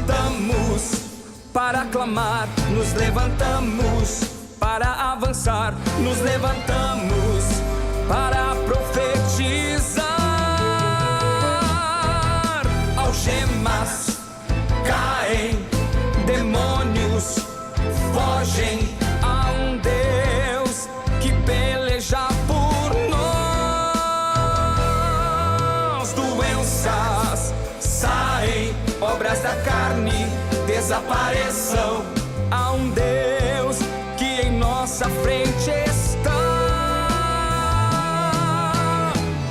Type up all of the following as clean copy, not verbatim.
levantamos para clamar, nos levantamos para avançar, nos levantamos para profetizar. Algemas caem, demônios fogem. Há um Deus que peleja por nós. Doenças saem, obras da carne desapareçam. Há um Deus que em nossa frente está.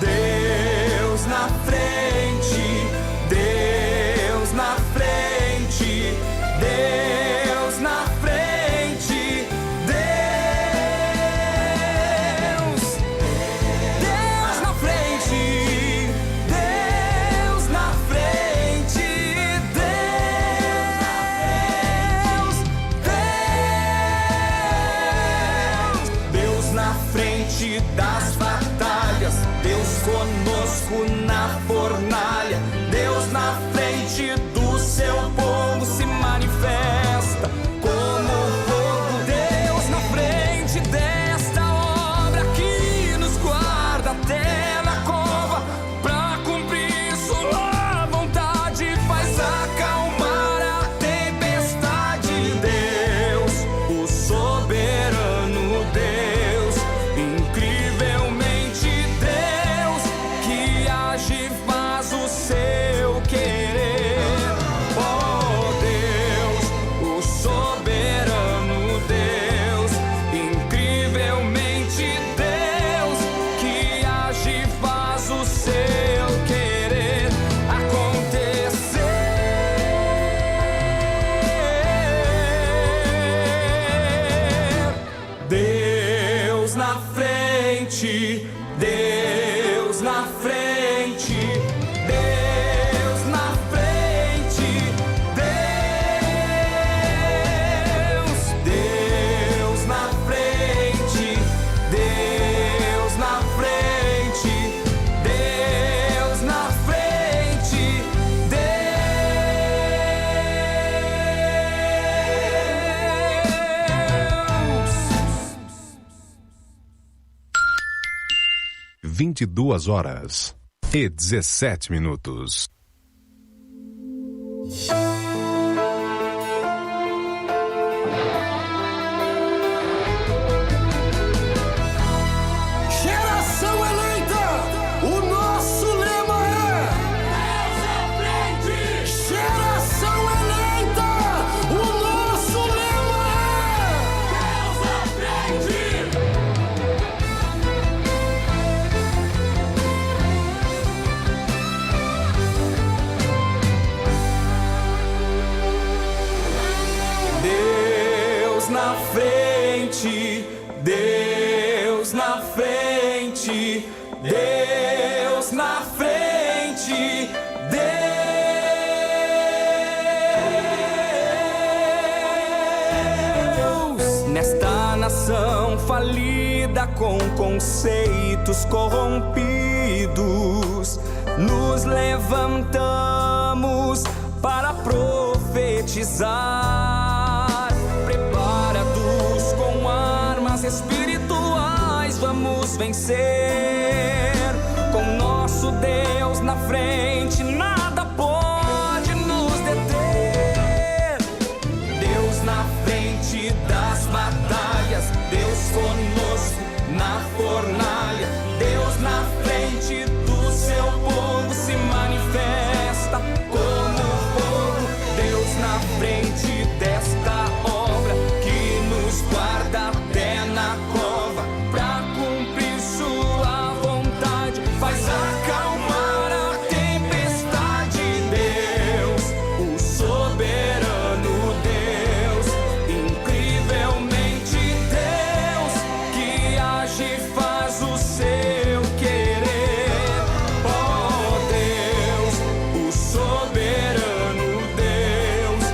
Deus na frente, Deus na frente, Deus na frente, Deus, Deus na frente, Deus na frente, Deus na frente das batalhas, Deus conosco na fornalha, Deus na frente do seu povo se manifesta como fogo. Deus na frente desta obra que nos guarda até na cova, pra cumprir sua vontade, faz acalmar a tempestade. Deus, o soberano Deus, incrivelmente Deus, que age e faz o seu querer. Oh Deus, o soberano Deus, incrivelmente Deus, que age e faz o seu querer acontecer. Deus na frente, Deus na frente, Deus na frente, Deus, Deus na frente, Deus na frente, Deus na frente, Deus. 22h17. Geração eleita, o nosso lema é Deus à frente. Geração eleita, o nosso lema é Deus à frente. Deus na frente, Deus na frente, Deus na frente, Deus. Nesta nação falida com conceitos corrompidos, nos levantamos para profetizar. Preparados com armas espirituais, vamos vencer. Com nosso Deus na frente, nada pode nos deter. Deus na frente das batalhas, Deus conosco na fornalha, Deus na frente do seu povo se manifesta como fogo. Deus na frente desta obra que nos guarda até na cova, pra cumprir sua vontade, faz acalmar a tempestade. Deus, o soberano Deus, incrivelmente Deus, que age e faz o seu querer. Oh Deus, o soberano Deus,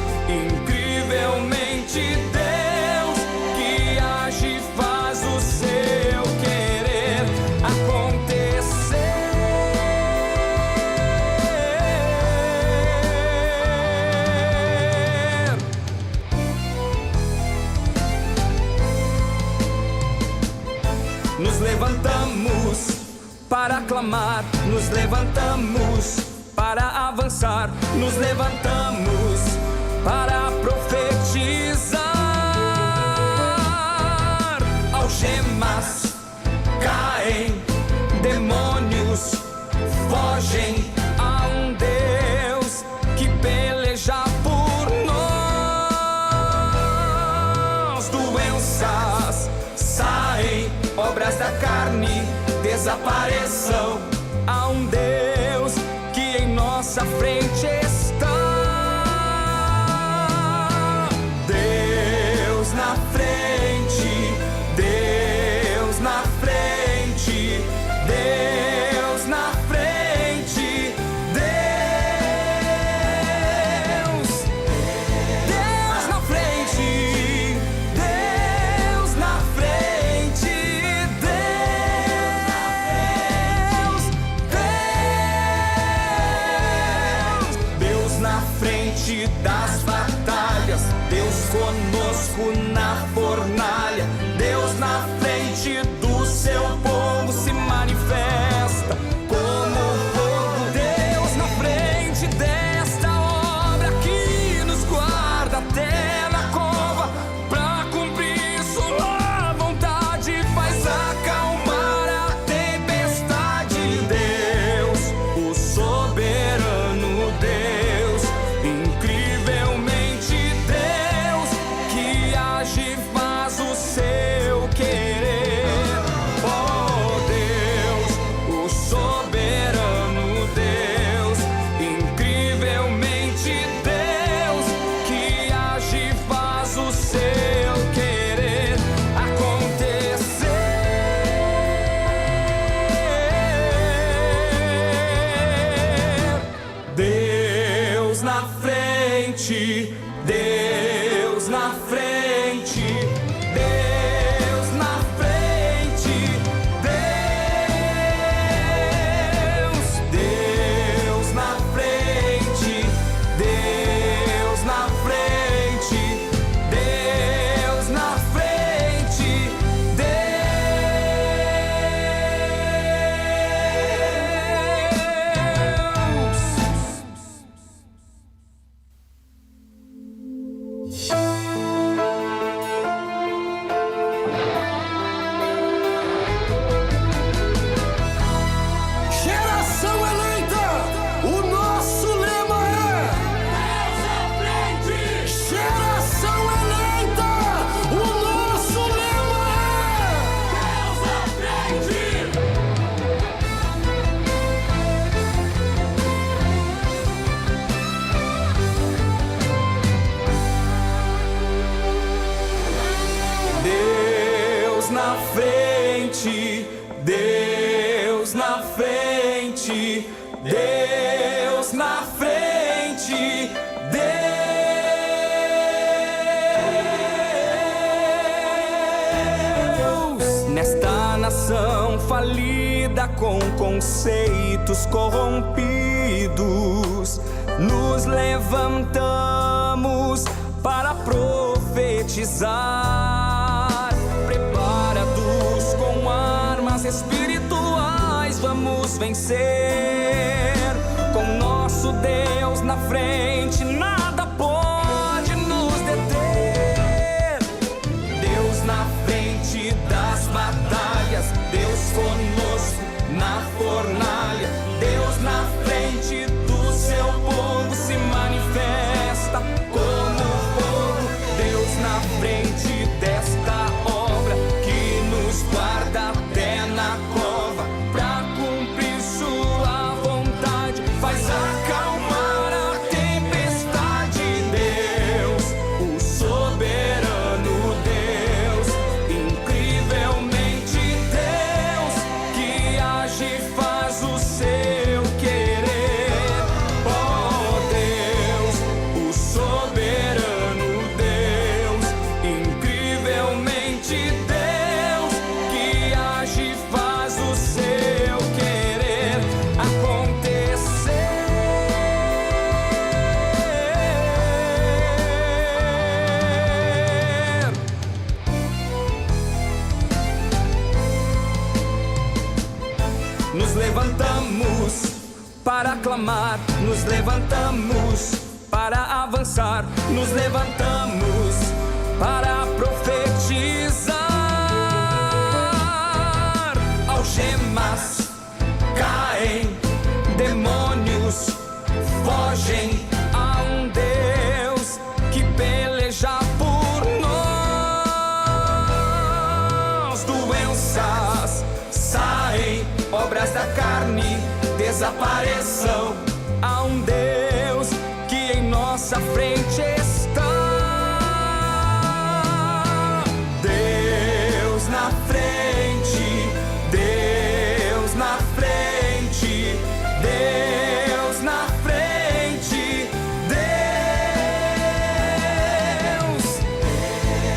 para clamar, nos levantamos para avançar, nos levantamos para profetizar. Algemas caem, demônios fogem. Há um Deus que peleja por nós. Doenças saem, obras da carne desapareçam. Há um Deus que em nossa frente está. Deus na frente, Deus na frente, Deus na frente, Deus, Deus na frente, Deus na frente, Deus na frente das batalhas, Deus conosco na fornalha, Deus na frente do seu povo se manifesta como fogo. Deus na frente desta obra que nos guarda até na cova, pra cumprir sua vontade, faz acalmar a tempestade. Deus, o soberano Deus, incrivelmente Deus, que age e faz o seu querer. Oh Deus, o soberano Deus, incrivelmente Deus, que age e faz o seu querer acontecer. Deus na frente, Deus na frente, Deus na frente, Deus, Deus na frente, Deus na frente, Deus na frente, Geração eleita, o nosso lema é Deus à frente. Geração eleita, o nosso lema é Deus à frente. Deus na frente, Deus na frente, Deus na frente, Deus. Nesta nação falida com conceitos corrompidos, nos levantamos para profetizar. Preparados com armas espirituais, vamos vencer. Com nosso Deus na frente, nada pode nos deter. Deus na frente das batalhas, Deus conosco na fornalha, Deus na frente do seu povo se manifesta como fogo. Deus na frente desta obra que nos guarda até na cova, pra cumprir sua vontade, faz acalmar a tempestade. para clamar, nos levantamos para avançar, nos levantamos para profetizar. Algemas caem, demônios fogem. Há um Deus que peleja por nós. Doenças saem, obras da carne desapareçam. Há um Deus que em nossa frente está. Deus na frente, Deus na frente, Deus na frente, Deus,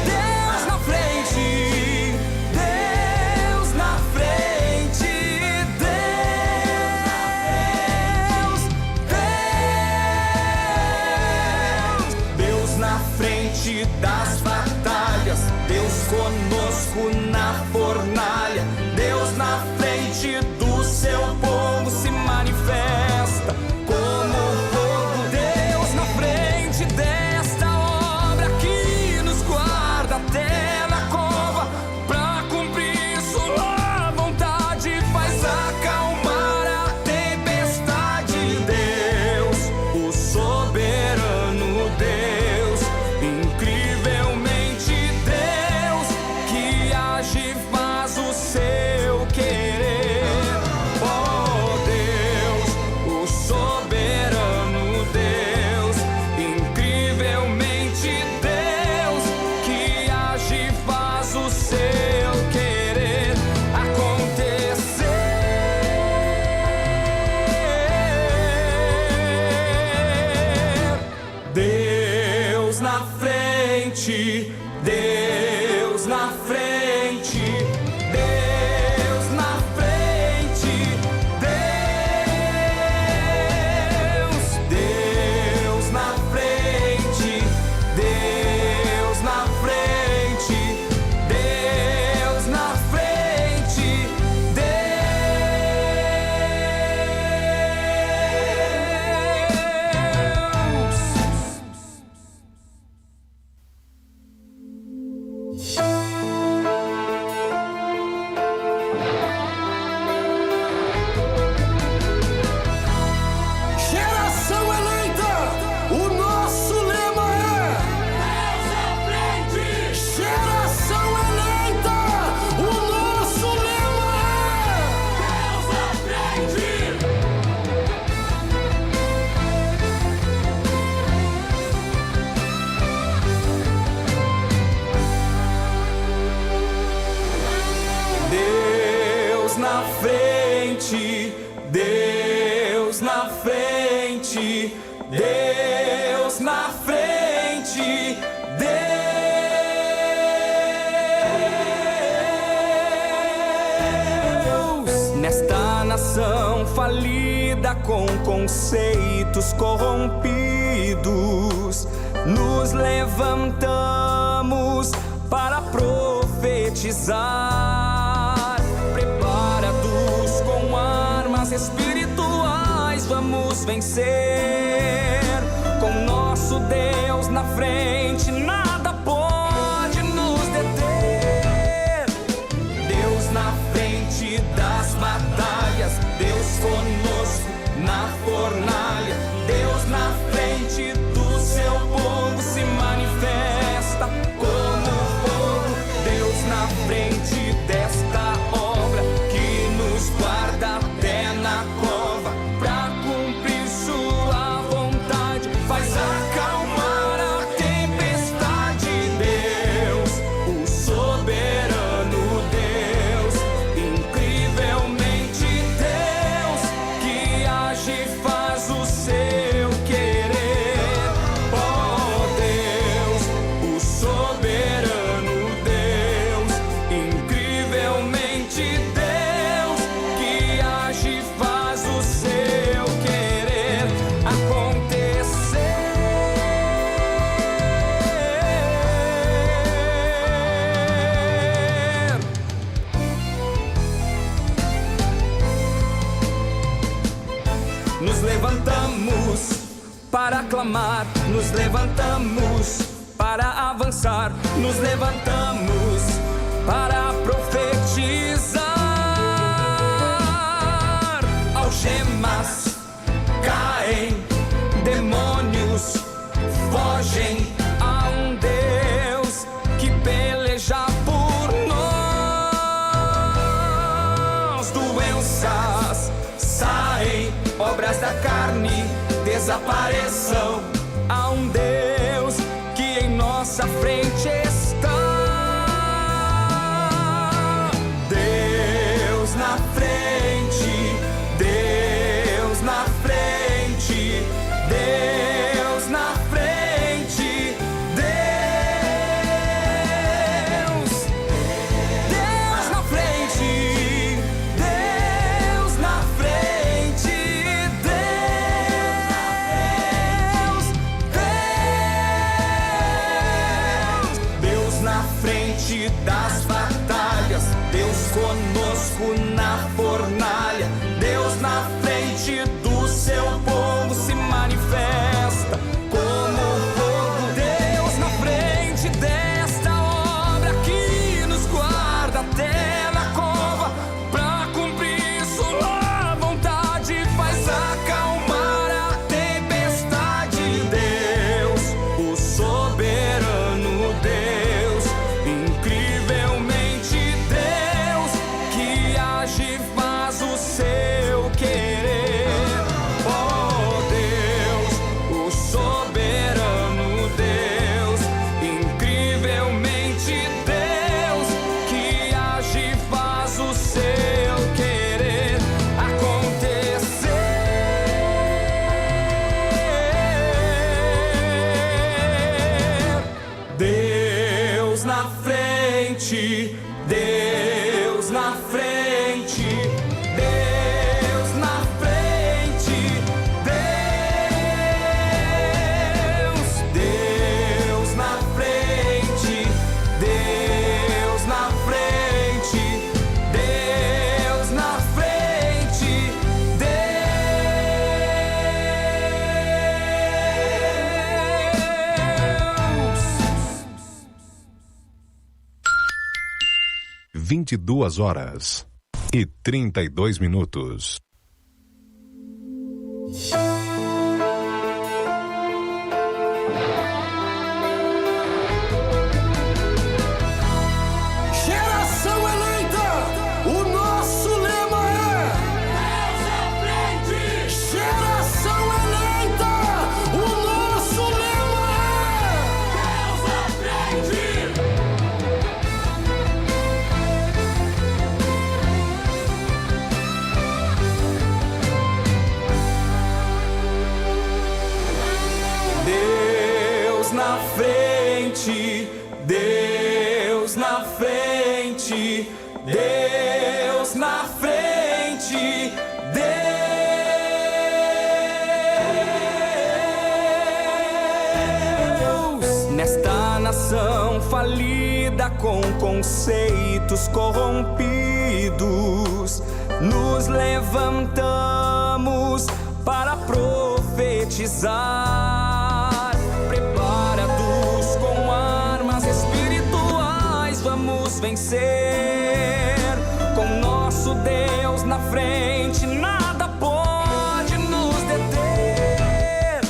Deus na frente, Deus na frente, Deus na frente das batalhas, Deus conosco na fornalha, Deus na frente do seu povo se manifesta como fogo. Deus na frente desta obra que nos guarda até na cova, pra cumprir sua vontade, faz acalmar a tempestade. Deus, o soberano Deus, incrivelmente Deus, que age e faz o seu querer. Oh Deus, o soberano Deus, incrivelmente Deus, que age e faz o seu querer acontecer. Deus na frente, Deus na frente, Deus na frente, Deus, Deus na frente, Deus na frente, Deus na frente, Geração eleita, o nosso lema é Deus à frente. Geração eleita, o nosso lema é Deus à frente. Deus na frente, Deus na frente, Deus na frente, Deus. Nesta nação falida com conceitos corrompidos, nos levantamos para profetizar. Preparados com armas espirituais, vamos vencer. Com nosso Deus na frente, nada pode nos deter. Deus na frente das batalhas, Deus conosco na fornalha, Deus na frente do seu povo se manifesta como fogo. Deus na frente desta obra que nos guarda até na cova, pra cumprir sua vontade, faz acalmar a tempestade. clamar, nos levantamos para avançar, nos levantamos para profetizar. Algemas caem, demônios fogem. Há um Deus que peleja por nós. Doenças saem, obras da carne desapareçam. Há um Deus que em nossa frente está. Deus na frente, Deus na frente, Deus na frente, Deus, Deus na frente, Deus na frente, Deus na frente das batalhas, Deus conosco na fornalha, Deus na frente do seu povo se manifesta como fogo. Deus na frente desta obra que nos guarda até na cova, pra cumprir sua vontade, faz acalmar a tempestade. Deus, o soberano Deus, incrivelmente Deus, que age e faz o seu querer. Oh Deus, o soberano Deus, incrivelmente Deus, que age e faz o seu querer acontecer. Deus na frente, Deus na frente, Deus na frente, Deus, Deus na frente, Deus na frente, Deus na frente, Deus. 22h32. Geração eleita, o nosso lema é Deus à frente. Geração eleita, o nosso lema é Deus à frente. Deus na frente, Deus na frente, Deus na frente, Deus. Nesta nação falida com conceitos corrompidos, nos levantamos para profetizar. Preparados com armas espirituais, vamos vencer. Com nosso Deus na frente, nada pode nos deter.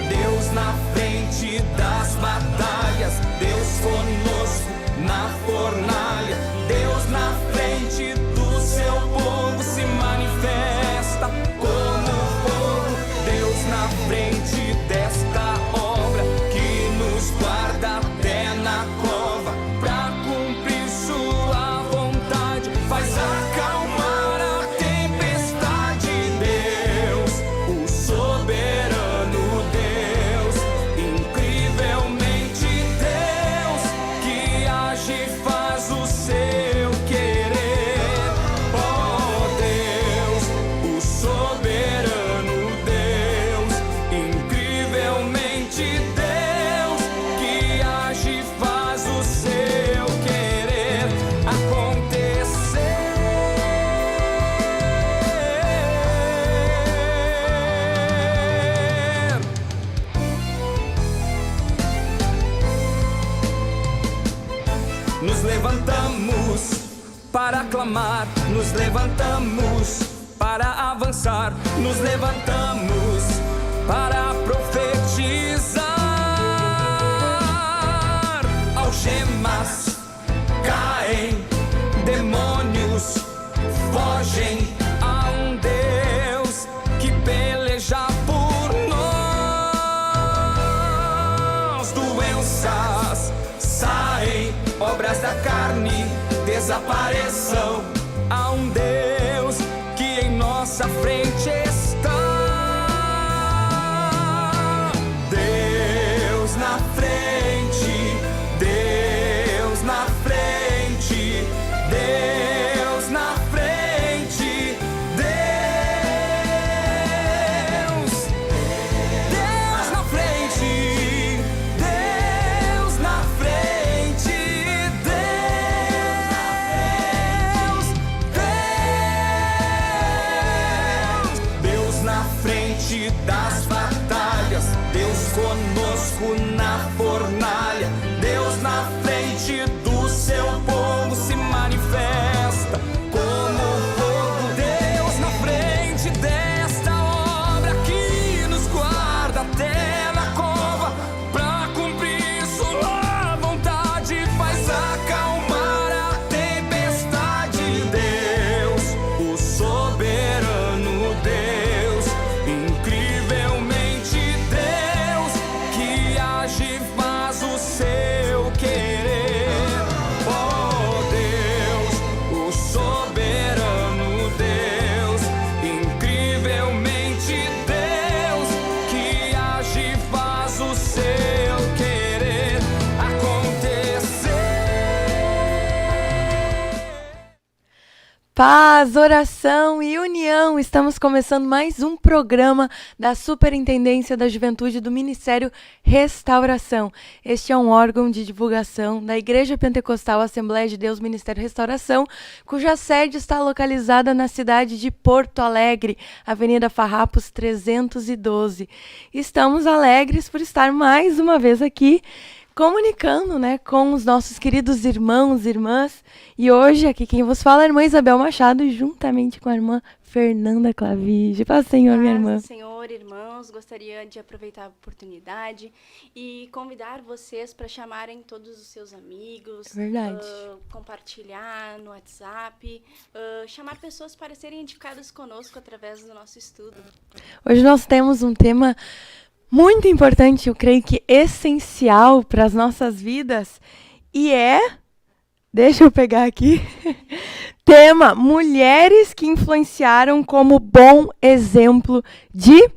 Deus na frente das batalhas, Deus conosco na fornalha, Deus na frente do seu povo se manifesta como fogo. Deus na frente desta obra que nos guarda até na cova, pra cumprir sua nos levantamos para clamar, nos levantamos para avançar, nos levantamos para profetizar. Algemas caem, demônios fogem, há um Deus que peleja por nós. Doenças saem, obras da carne desapareçam, há um Deus que em nossa frente está. Deus na frente, Deus na frente, Deus na frente, Deus, Deus na frente, Deus na frente, Deus na frente das batalhas, Deus conosco na fornalha, Deus na frente do seu povo se manifesta como fogo. Deus na frente desta obra que nos guarda até na cova, pra cumprir sua vontade, faz acalmar a tempestade. Deus, o soberano Deus, incrivelmente Deus, que age e faz o seu querer. Oh Deus, o soberano Deus, incrivelmente Deus, que age e faz o seu querer acontecer. Paz, oração e união. Estamos começando mais um programa da Superintendência da Juventude do Ministério Restauração. Este é um órgão de divulgação da Igreja Pentecostal Assembleia de Deus Ministério Restauração, cuja sede está localizada na cidade de Porto Alegre, Avenida Farrapos 312. Estamos alegres por estar mais uma vez aqui comunicando, com os nossos queridos irmãos e irmãs. E hoje, aqui quem vos fala é a irmã Isabel Machado, juntamente com a irmã Fernanda Clavige. Paz, Senhor, minha irmã. Senhor, irmãos, gostaria de aproveitar a oportunidade e convidar vocês para chamarem todos os seus amigos, Verdade. Compartilhar no WhatsApp, chamar pessoas para serem edificadas conosco através do nosso estudo. Hoje nós temos um tema muito importante, eu creio que essencial para as nossas vidas, e deixa eu pegar aqui, tema: mulheres que influenciaram como bom exemplo de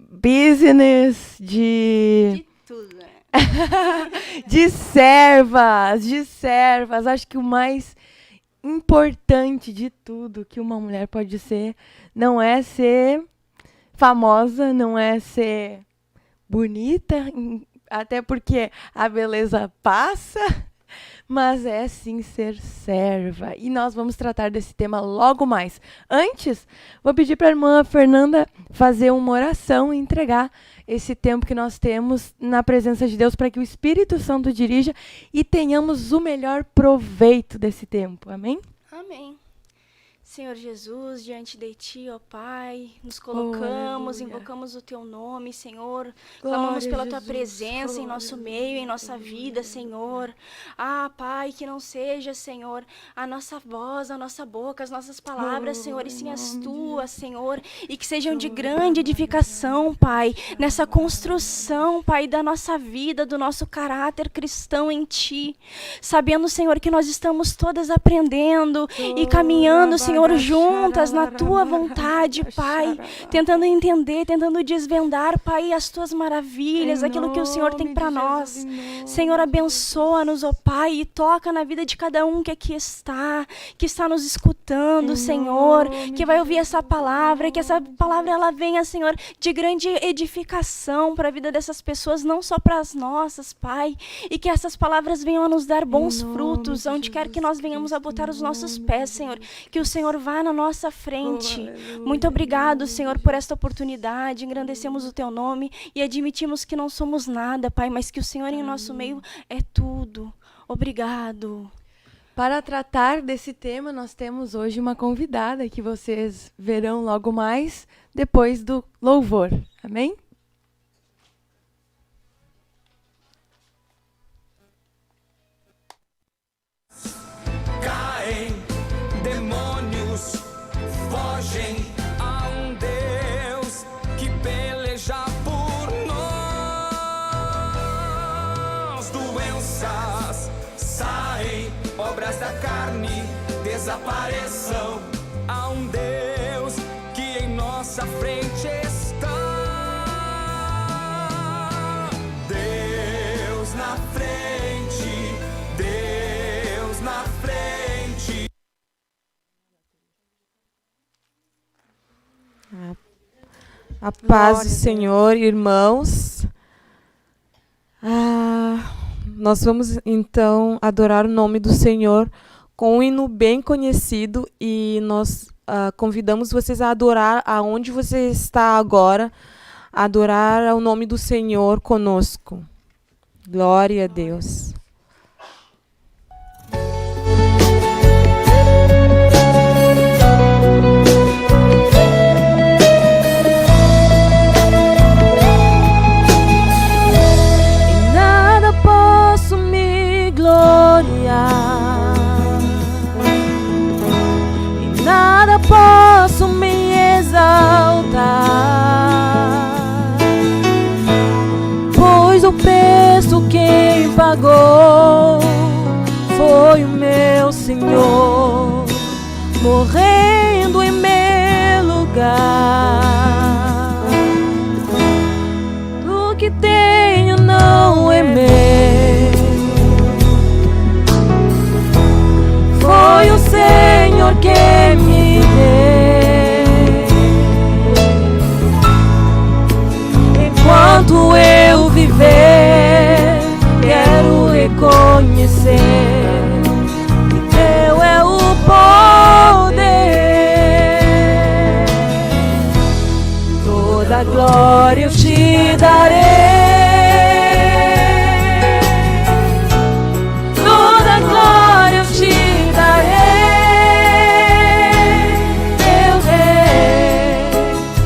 business, De tudo, né? de servas. Acho que o mais importante de tudo que uma mulher pode ser não é ser famosa, não é ser bonita, até porque a beleza passa, mas é sim ser serva. E nós vamos tratar desse tema logo mais. Antes, vou pedir para a irmã Fernanda fazer uma oração e entregar esse tempo que nós temos na presença de Deus para que o Espírito Santo dirija e tenhamos o melhor proveito desse tempo. Amém? Amém. Senhor Jesus, diante de Ti, ó Pai, nos colocamos, aleluia. Invocamos o Teu nome, Senhor. Glória Clamamos pela a Tua Jesus, presença em glória, nosso meio, em nossa vida, Senhor. Ah, Pai, que não seja, Senhor, a nossa voz, a nossa boca, as nossas palavras, Senhor, e sim as Tuas, Senhor, e que sejam de grande edificação, Pai, nessa construção, Pai, da nossa vida, do nosso caráter cristão em Ti, sabendo, Senhor, que nós estamos todas aprendendo e caminhando, Senhor, juntas na Tua vontade, Pai, tentando entender, tentando desvendar, Pai, as Tuas maravilhas, aquilo que o Senhor tem para nós. Senhor, abençoa-nos, ó Pai, e toca na vida de cada um que aqui está, que está nos escutando, Senhor, que vai ouvir essa palavra, que essa palavra ela venha, Senhor, de grande edificação para a vida dessas pessoas, não só para as nossas, Pai, e que essas palavras venham a nos dar bons frutos, onde quer que nós venhamos a botar os nossos pés, Senhor, que o Senhor Senhor vá na nossa frente. Muito obrigado, Senhor, por esta oportunidade. Engrandecemos o Teu nome e admitimos que não somos nada, Pai, mas que o Senhor em nosso meio é tudo. Obrigado. Para tratar desse tema, nós temos hoje uma convidada que vocês verão logo mais depois do louvor. Amém? Caem, demônios fogem. Há um Deus que peleja por nós. Doenças saem, obras da carne desapareçam. Há um Deus que em nossa frente está. Deus na frente, Deus na frente. A paz do Senhor, irmãos. Nós vamos então adorar o nome do Senhor com um hino bem conhecido e nós convidamos vocês a adorar aonde você está agora, adorar ao nome do Senhor conosco. Glória a Deus. Em nada posso me gloriar, em nada posso me exaltar, pois o preço quem pagou foi o meu Senhor, morrendo em meu lugar. O que tenho não é meu, foi o Senhor que me deu. Enquanto eu viver, quero reconhecer que Teu é o poder. Toda glória eu te darei, toda glória eu te darei, meu Rei.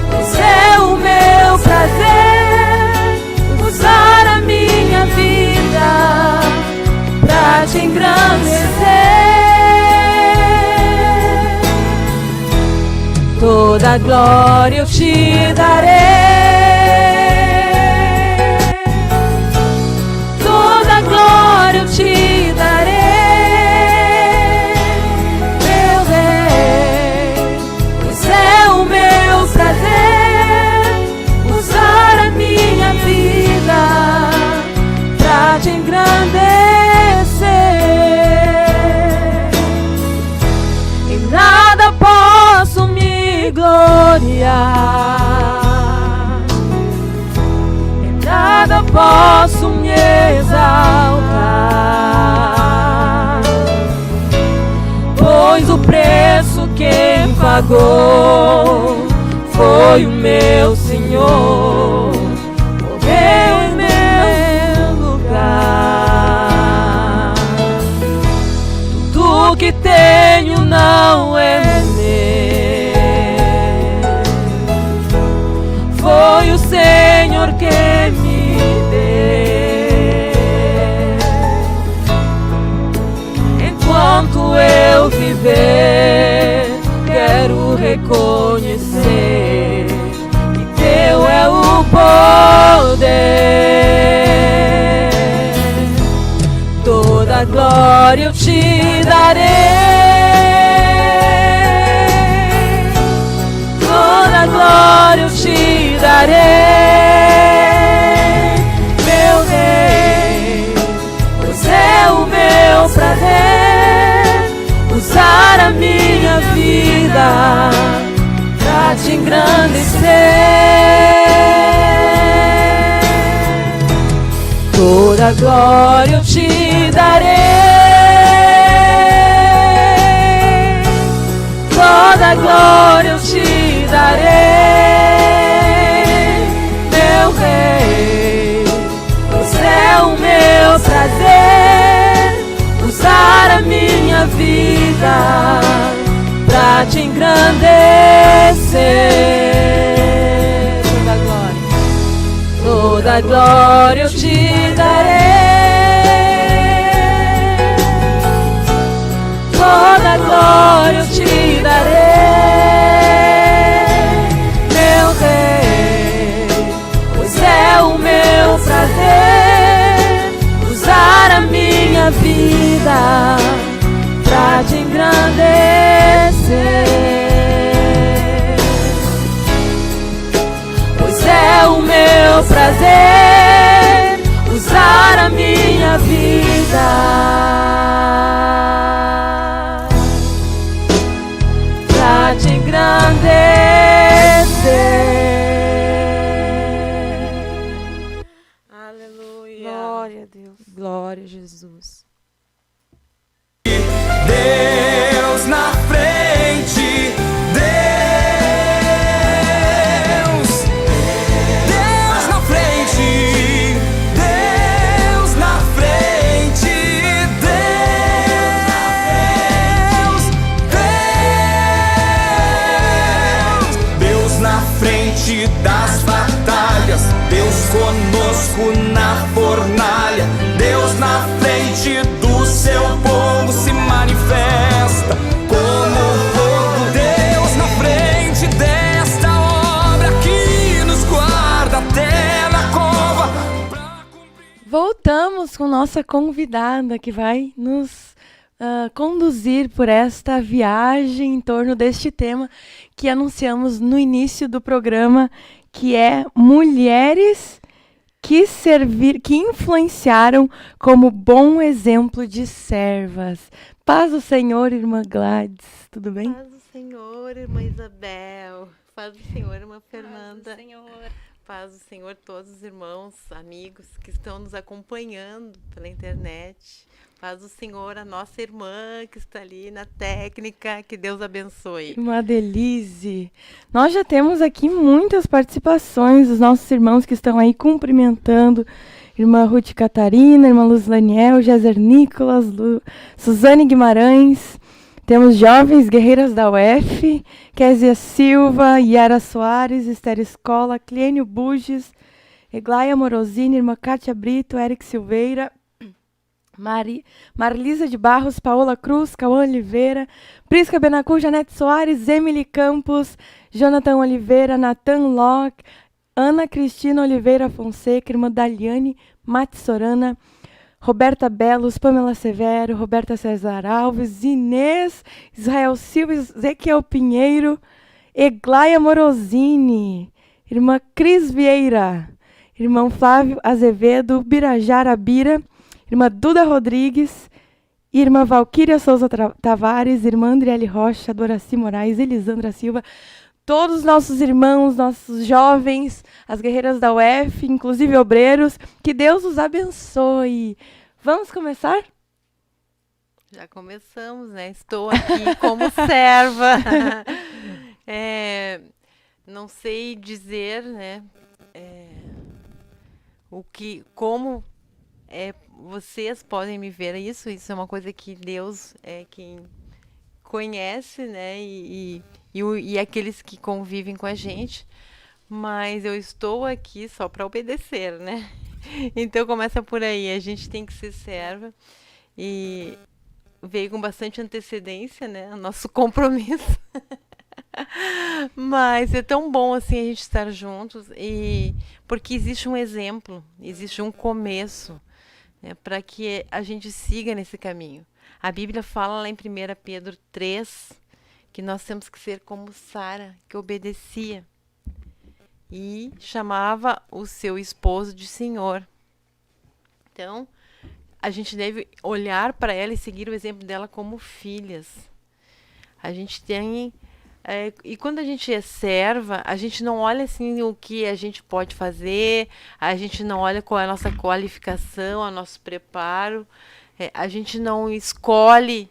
Pois é o meu prazer usar a minha vida pra te engrandecer. Toda glória eu te darei, toda glória eu te darei, meu Rei. Pois é o meu prazer usar a minha vida pra te engrandecer. Em nada posso me gloriar, em nada posso me exaltar, pois o preço quem pagou foi o meu Senhor, morreu em meu lugar. Tudo que tenho não é meu, foi o Senhor que me deu. Enquanto eu viver, quero reconhecer que Teu é o poder. Toda glória eu te darei, toda glória eu te darei, meu Rei. Pois é o meu prazer usar a minha vida pra te engrandecer. Toda glória eu te darei, toda glória eu te darei, meu Rei. Pois é o meu prazer usar a minha vida pra te engrandecer. Toda glória eu te darei, toda glória eu te darei, meu Rei. Pois é o meu prazer usar a minha vida pra te engrandecer. Pois é o meu prazer usar a minha vida pra te engrandecer. Aleluia. Glória a Deus. Glória a Jesus. Deus na frente, Deus na frente, Deus na frente, Deus na frente das batalhas, Deus conosco na fornalha, Deus na frente do seu povo se manifesta como fogo. Deus na frente desta obra que nos guarda até na cova pra cumprir. Voltamos com nossa convidada que vai nos conduzir por esta viagem em torno deste tema que anunciamos no início do programa, que é mulheres que influenciaram como bom exemplo de servas. Paz do Senhor, irmã Gladys, tudo bem? Paz do Senhor, irmã Isabel. Paz do Senhor, irmã Fernanda. Paz do Senhor, todos os irmãos, amigos que estão nos acompanhando pela internet. Paz do Senhor, a nossa irmã que está ali na técnica. Que Deus abençoe. Uma delícia. Nós já temos aqui muitas participações dos nossos irmãos que estão aí cumprimentando. Irmã Ruth Catarina, irmã Luz Laniel, Jézer Nicolas, Suzane Guimarães. Temos jovens guerreiras da UF, Késia Silva, Yara Soares, Esther Escola, Clênio Buges, Eglaia Morosini, irmã Kátia Brito, Eric Silveira, Marlisa de Barros, Paola Cruz, Cauã Oliveira, Prisca Benacu, Janete Soares, Emily Campos, Jonathan Oliveira, Nathan Locke, Ana Cristina Oliveira Fonseca, irmã Daliane Matsorana, Roberta Belos, Pamela Severo, Roberta Cesar Alves, Inês, Israel Silva, Ezequiel Pinheiro, Eglaia Morosini, irmã Cris Vieira, irmão Flávio Azevedo, Birajara Bira, irmã Duda Rodrigues, irmã Valquíria Souza Tavares, irmã Andriele Rocha, Doraci Moraes, Elisandra Silva, todos os nossos irmãos, nossos jovens, as guerreiras da UF, inclusive obreiros, que Deus os abençoe. Vamos começar? Já começamos, né? Estou aqui como serva. Não sei dizer, né? Como vocês podem me ver isso é uma coisa que Deus é quem conhece, né? E aqueles que convivem com a gente, mas eu estou aqui só para obedecer, né? Então começa por aí, a gente tem que ser serva e veio com bastante antecedência, né? O nosso compromisso. Mas é tão bom assim a gente estar juntos e porque existe um exemplo, existe um começo, né, para que a gente siga nesse caminho. A Bíblia fala lá em 1 Pedro 3 que nós temos que ser como Sara, que obedecia e chamava o seu esposo de Senhor. Então, a gente deve olhar para ela e seguir o exemplo dela como filhas. A gente tem... e quando a gente é serva, a gente não olha assim o que a gente pode fazer, a gente não olha qual é a nossa qualificação, o nosso preparo, a gente não escolhe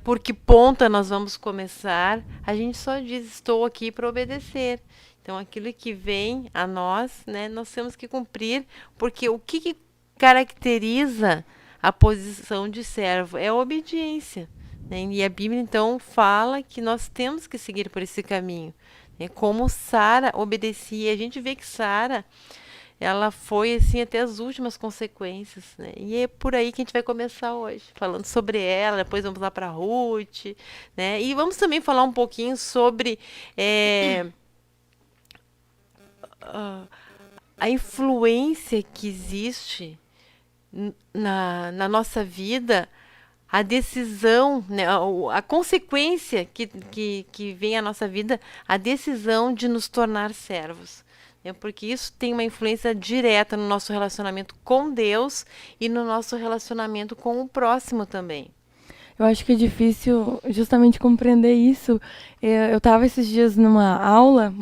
por que ponta nós vamos começar, a gente só diz, estou aqui para obedecer. Então, aquilo que vem a nós, né, nós temos que cumprir, porque o que caracteriza a posição de servo é a obediência. Né? E a Bíblia, então, fala que nós temos que seguir por esse caminho. Né? Como Sara obedecia. A gente vê que Sara, ela foi assim até as últimas consequências, né? E é por aí que a gente vai começar hoje, falando sobre ela. Depois vamos lá para Ruth, né? E vamos também falar um pouquinho sobre a influência que existe na nossa vida, a decisão, né, a consequência que vem à nossa vida, a decisão de nos tornar servos. Porque isso tem uma influência direta no nosso relacionamento com Deus e no nosso relacionamento com o próximo também. Eu acho que é difícil justamente compreender isso. Eu estava esses dias numa aula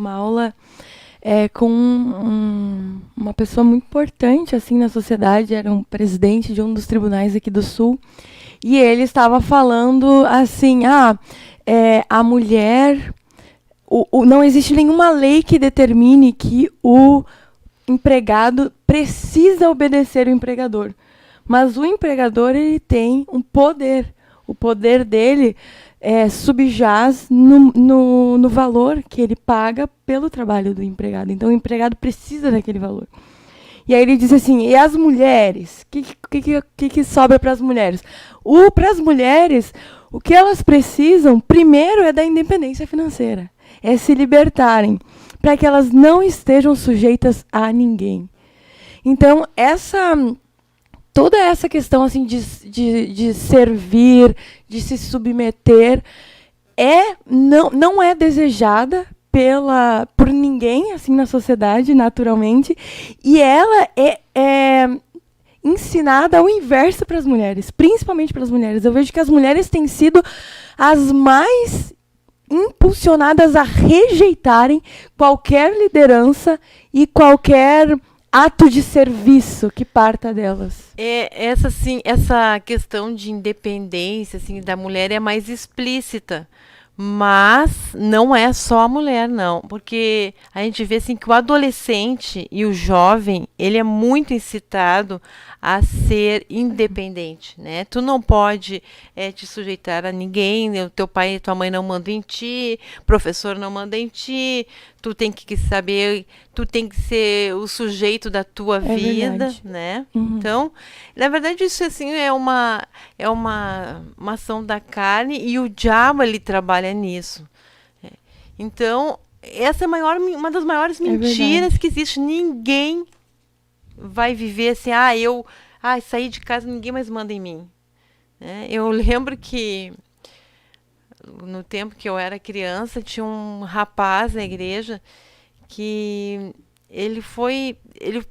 com uma pessoa muito importante assim na sociedade, era um presidente de um dos tribunais aqui do Sul, e ele estava falando assim, a mulher... não existe nenhuma lei que determine que o empregado precisa obedecer o empregador. Mas o empregador, ele tem um poder. O poder dele subjaz no valor que ele paga pelo trabalho do empregado. Então, o empregado precisa daquele valor. E aí ele diz assim, e as mulheres? O que sobra para as mulheres? Para as mulheres, o que elas precisam, primeiro, é da independência financeira. É se libertarem, para que elas não estejam sujeitas a ninguém. Então, toda essa questão assim, de servir, de se submeter, não é desejada por ninguém assim na sociedade, naturalmente, e ela é ensinada ao inverso para as mulheres, principalmente para as mulheres. Eu vejo que as mulheres têm sido as mais impulsionadas a rejeitarem qualquer liderança e qualquer ato de serviço que parta delas. Essa questão de independência assim, da mulher é mais explícita, mas não é só a mulher, não, porque a gente vê assim, que o adolescente e o jovem, ele é muito incitado a ser independente, né? Tu não pode te sujeitar a ninguém, o teu pai e tua mãe não mandam em ti, o professor não manda em ti, tu tem que saber, tu tem que ser o sujeito da tua vida, verdade. Né? Uhum. Então, na verdade, isso assim é uma ação da carne e o diabo ele trabalha nisso. Então, essa é uma das maiores mentiras que existe. Ninguém vai viver assim, sair de casa, ninguém mais manda em mim. Eu lembro que no tempo que eu era criança, tinha um rapaz na igreja que ele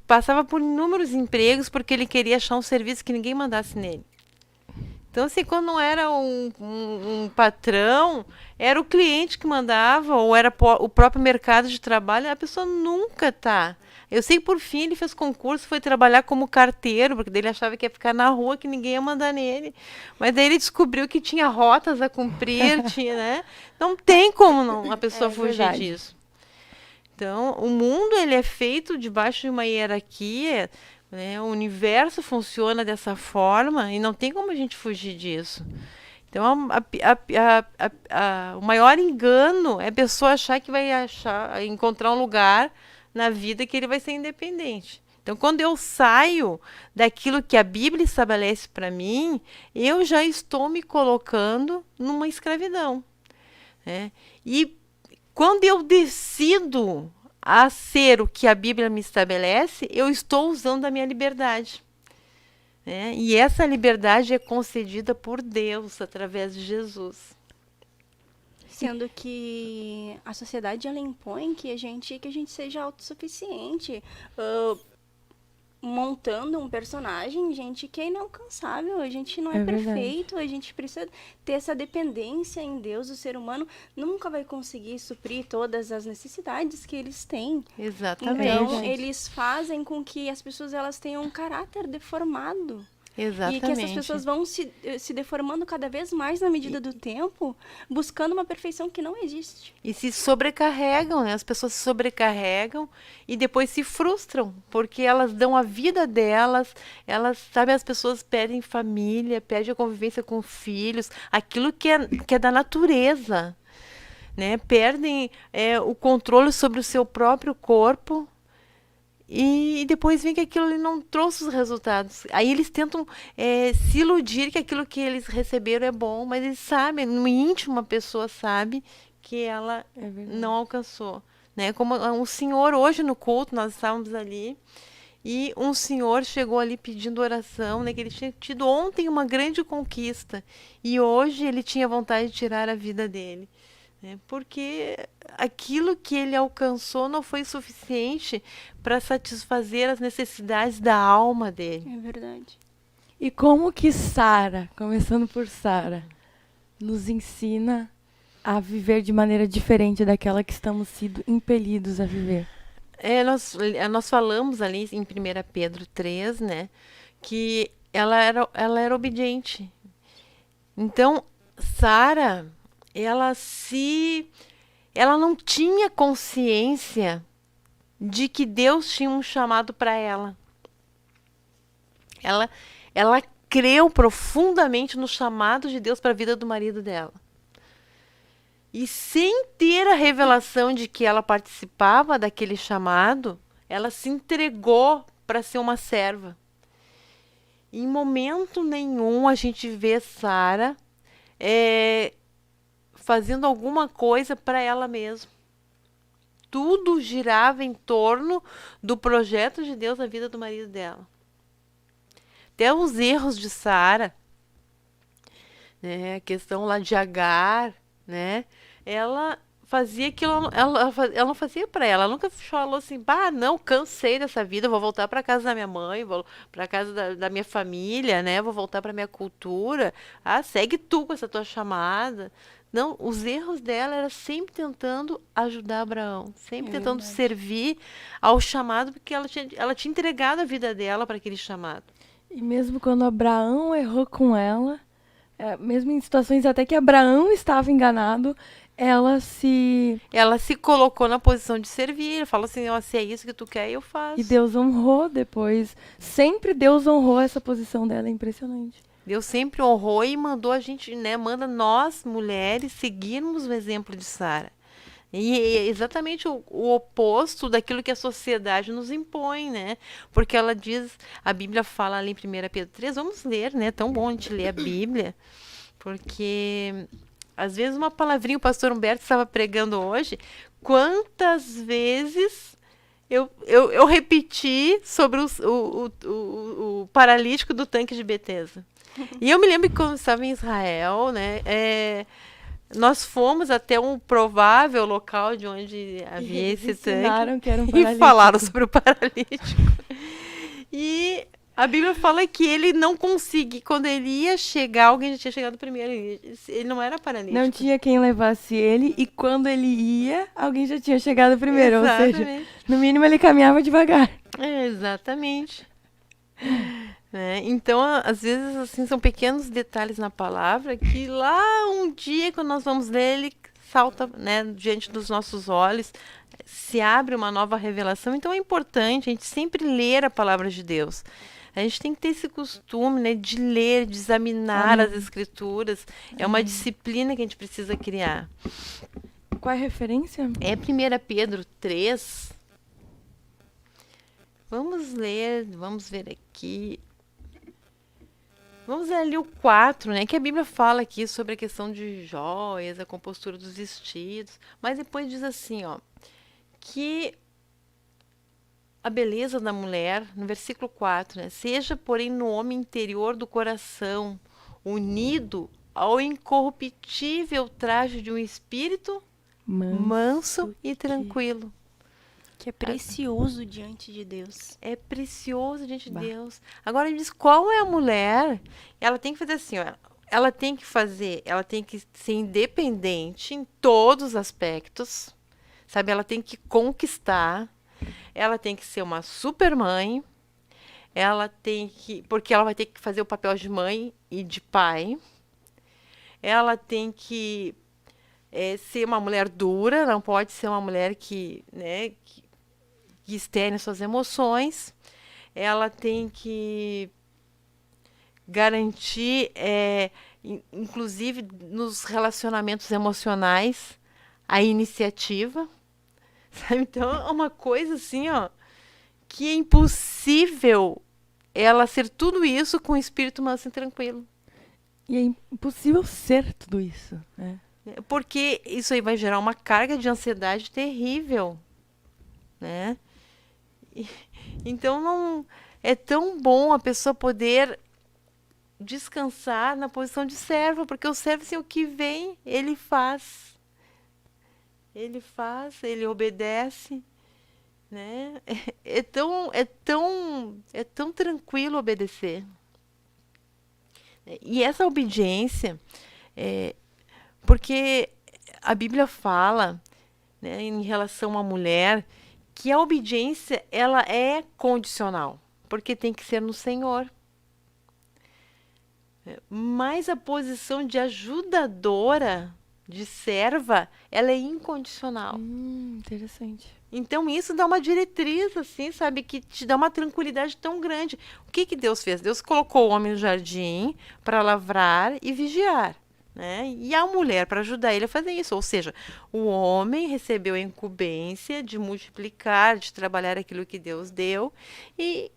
passava por inúmeros empregos porque ele queria achar um serviço que ninguém mandasse nele. Então, assim, quando não era um patrão, era o cliente que mandava, ou era o próprio mercado de trabalho, a pessoa nunca tá. Eu sei que, por fim, ele fez concurso, foi trabalhar como carteiro, porque daí ele achava que ia ficar na rua, que ninguém ia mandar nele. Mas daí ele descobriu que tinha rotas a cumprir, né? Não tem como a pessoa fugir disso. Então, o mundo ele é feito debaixo de uma hierarquia, né? O universo funciona dessa forma e não tem como a gente fugir disso. Então, o maior engano é a pessoa achar que vai encontrar um lugar na vida que ele vai ser independente. Então, quando eu saio daquilo que a Bíblia estabelece para mim, eu já estou me colocando numa escravidão. Né? E quando eu decido a ser o que a Bíblia me estabelece, eu estou usando a minha liberdade. Né? E essa liberdade é concedida por Deus através de Jesus. Sendo que a sociedade ela impõe que a gente seja autossuficiente, montando um personagem, gente, que é inalcançável, a gente não é perfeito, a gente precisa ter essa dependência em Deus. O ser humano nunca vai conseguir suprir todas as necessidades que eles têm. Exatamente. Então, eles fazem com que as pessoas elas tenham um caráter deformado. Exatamente. E que essas pessoas vão se deformando cada vez mais na medida do tempo, buscando uma perfeição que não existe. E se sobrecarregam, né? As pessoas se sobrecarregam e depois se frustram, porque elas dão a vida delas, sabe, as pessoas perdem família, perdem a convivência com filhos, aquilo que é da natureza, né? Perdem o controle sobre o seu próprio corpo. E depois vem que aquilo ali não trouxe os resultados. Aí eles tentam se iludir que aquilo que eles receberam é bom, mas eles sabem, no íntimo a pessoa sabe que ela não alcançou. Né? Como um senhor, hoje no culto, nós estávamos ali, e um senhor chegou ali pedindo oração, né, que ele tinha tido ontem uma grande conquista, e hoje ele tinha vontade de tirar a vida dele. Porque aquilo que ele alcançou não foi suficiente para satisfazer as necessidades da alma dele. É verdade. E como que Sara, começando por Sara, nos ensina a viver de maneira diferente daquela que estamos sendo impelidos a viver? Nós falamos ali em 1 Pedro 3, né, que ela era obediente. Então, Sara, ela não tinha consciência de que Deus tinha um chamado para ela. Ela creu profundamente no chamado de Deus para a vida do marido dela. E sem ter a revelação de que ela participava daquele chamado, ela se entregou para ser uma serva. Em momento nenhum a gente vê Sara fazendo alguma coisa para ela mesma. Tudo girava em torno do projeto de Deus na vida do marido dela. Até os erros de Sara, né, a questão lá de Agar, né, ela fazia aquilo, ela não fazia para ela nunca falou assim, não, cansei dessa vida, vou voltar para casa da minha mãe, vou para casa da minha família, né, vou voltar para minha cultura. Segue tu com essa tua chamada. Não, os erros dela era sempre tentando ajudar Abraão, sempre tentando servir ao chamado, porque ela tinha entregado a vida dela para aquele chamado. E mesmo quando Abraão errou com ela, mesmo em situações até que Abraão estava enganado, ela se colocou na posição de servir, falou assim, se é isso que tu quer, eu faço. E Deus honrou depois. Sempre Deus honrou essa posição dela, é impressionante. Deus sempre honrou e mandou a gente, né, manda nós, mulheres, seguirmos o exemplo de Sara. E é exatamente o oposto daquilo que a sociedade nos impõe, né? Porque ela diz, a Bíblia fala ali em 1 Pedro 3, vamos ler, né? Tão bom a gente ler a Bíblia, porque às vezes uma palavrinha, o pastor Humberto estava pregando hoje, quantas vezes eu repeti sobre o paralítico do tanque de Betesda. E eu me lembro que quando estava em Israel, né, nós fomos até um provável local de onde havia esse tanque que era um paralítico. E falaram sobre o paralítico. E a Bíblia fala que ele não conseguia, quando ele ia chegar, alguém já tinha chegado primeiro. Ele não era paralítico. Não tinha quem levasse ele, e quando ele ia, alguém já tinha chegado primeiro. Exatamente. Ou seja, no mínimo ele caminhava devagar. Exatamente. Então, às vezes, assim, são pequenos detalhes na palavra que lá um dia, quando nós vamos ler, ele salta, né, diante dos nossos olhos, se abre uma nova revelação. Então, é importante a gente sempre ler a palavra de Deus. A gente tem que ter esse costume, né, de ler, de examinar as Escrituras. É uma disciplina que a gente precisa criar. Qual é a referência? É 1 Pedro 3. Vamos ler, vamos ver aqui. Vamos ler ali o 4, né? Que a Bíblia fala aqui sobre a questão de joias, a compostura dos vestidos. Mas depois diz assim, que a beleza da mulher, no versículo 4, né? Seja, porém, no homem interior do coração, unido ao incorruptível traje de um espírito manso e tranquilo. Que é precioso diante de Deus. É precioso diante de Deus. Agora ele diz, qual é a mulher? Ela tem que fazer assim, ela tem que ser independente em todos os aspectos, sabe? Ela tem que conquistar, ela tem que ser uma super mãe, ela tem que, porque ela vai ter que fazer o papel de mãe e de pai. Ela tem que ser uma mulher dura, não pode ser uma mulher que, né, que externe suas emoções. Ela tem que garantir, inclusive nos relacionamentos emocionais, a iniciativa. Sabe? Então, é uma coisa assim, ó, que é impossível ela ser tudo isso com o espírito manso e tranquilo. E é impossível ser tudo isso, né? Porque isso aí vai gerar uma carga de ansiedade terrível, né? Então, não é tão bom a pessoa poder descansar na posição de servo, porque o servo, assim, o que vem, ele faz. Ele faz, ele obedece, né? É tão tranquilo obedecer. E essa obediência, porque a Bíblia fala, né, em relação à mulher, que a obediência ela é condicional, porque tem que ser no Senhor. Mas a posição de ajudadora, de serva, ela é incondicional. Interessante. Então isso dá uma diretriz, assim, sabe, que te dá uma tranquilidade tão grande. O que Deus fez? Deus colocou o homem no jardim para lavrar e vigiar, né? E a mulher para ajudar ele a fazer isso. Ou seja, o homem recebeu a incumbência de multiplicar, de trabalhar aquilo que Deus deu e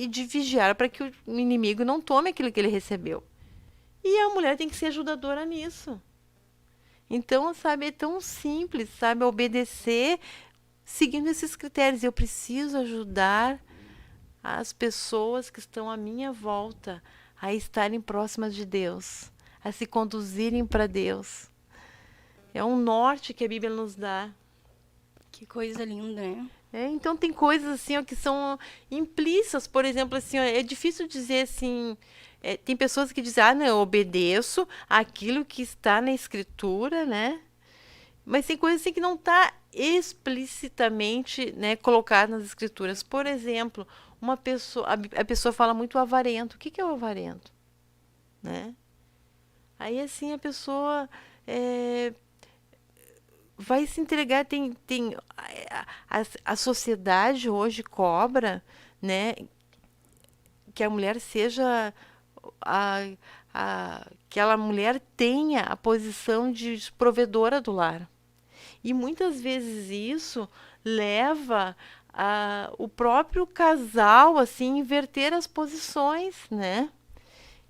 de vigiar para que o inimigo não tome aquilo que ele recebeu. E a mulher tem que ser ajudadora nisso. Então, sabe, é tão simples, sabe, obedecer seguindo esses critérios. Eu preciso ajudar as pessoas que estão à minha volta a estarem próximas de Deus, a se conduzirem para Deus. É um norte que a Bíblia nos dá. Que coisa linda, né? Então tem coisas assim, ó, que são implícitas. Por exemplo, assim, ó, é difícil dizer assim. Tem pessoas que dizem, não, eu obedeço aquilo que está na Escritura, né? Mas tem coisas assim que não está explicitamente, né, colocada nas Escrituras. Por exemplo, uma pessoa, a pessoa fala muito avarento. O que é o avarento? Né? Aí assim a pessoa vai se entregar. A sociedade hoje cobra, né, que a mulher seja aquela mulher tenha a posição de provedora do lar. E muitas vezes isso leva o próprio casal assim inverter as posições, né?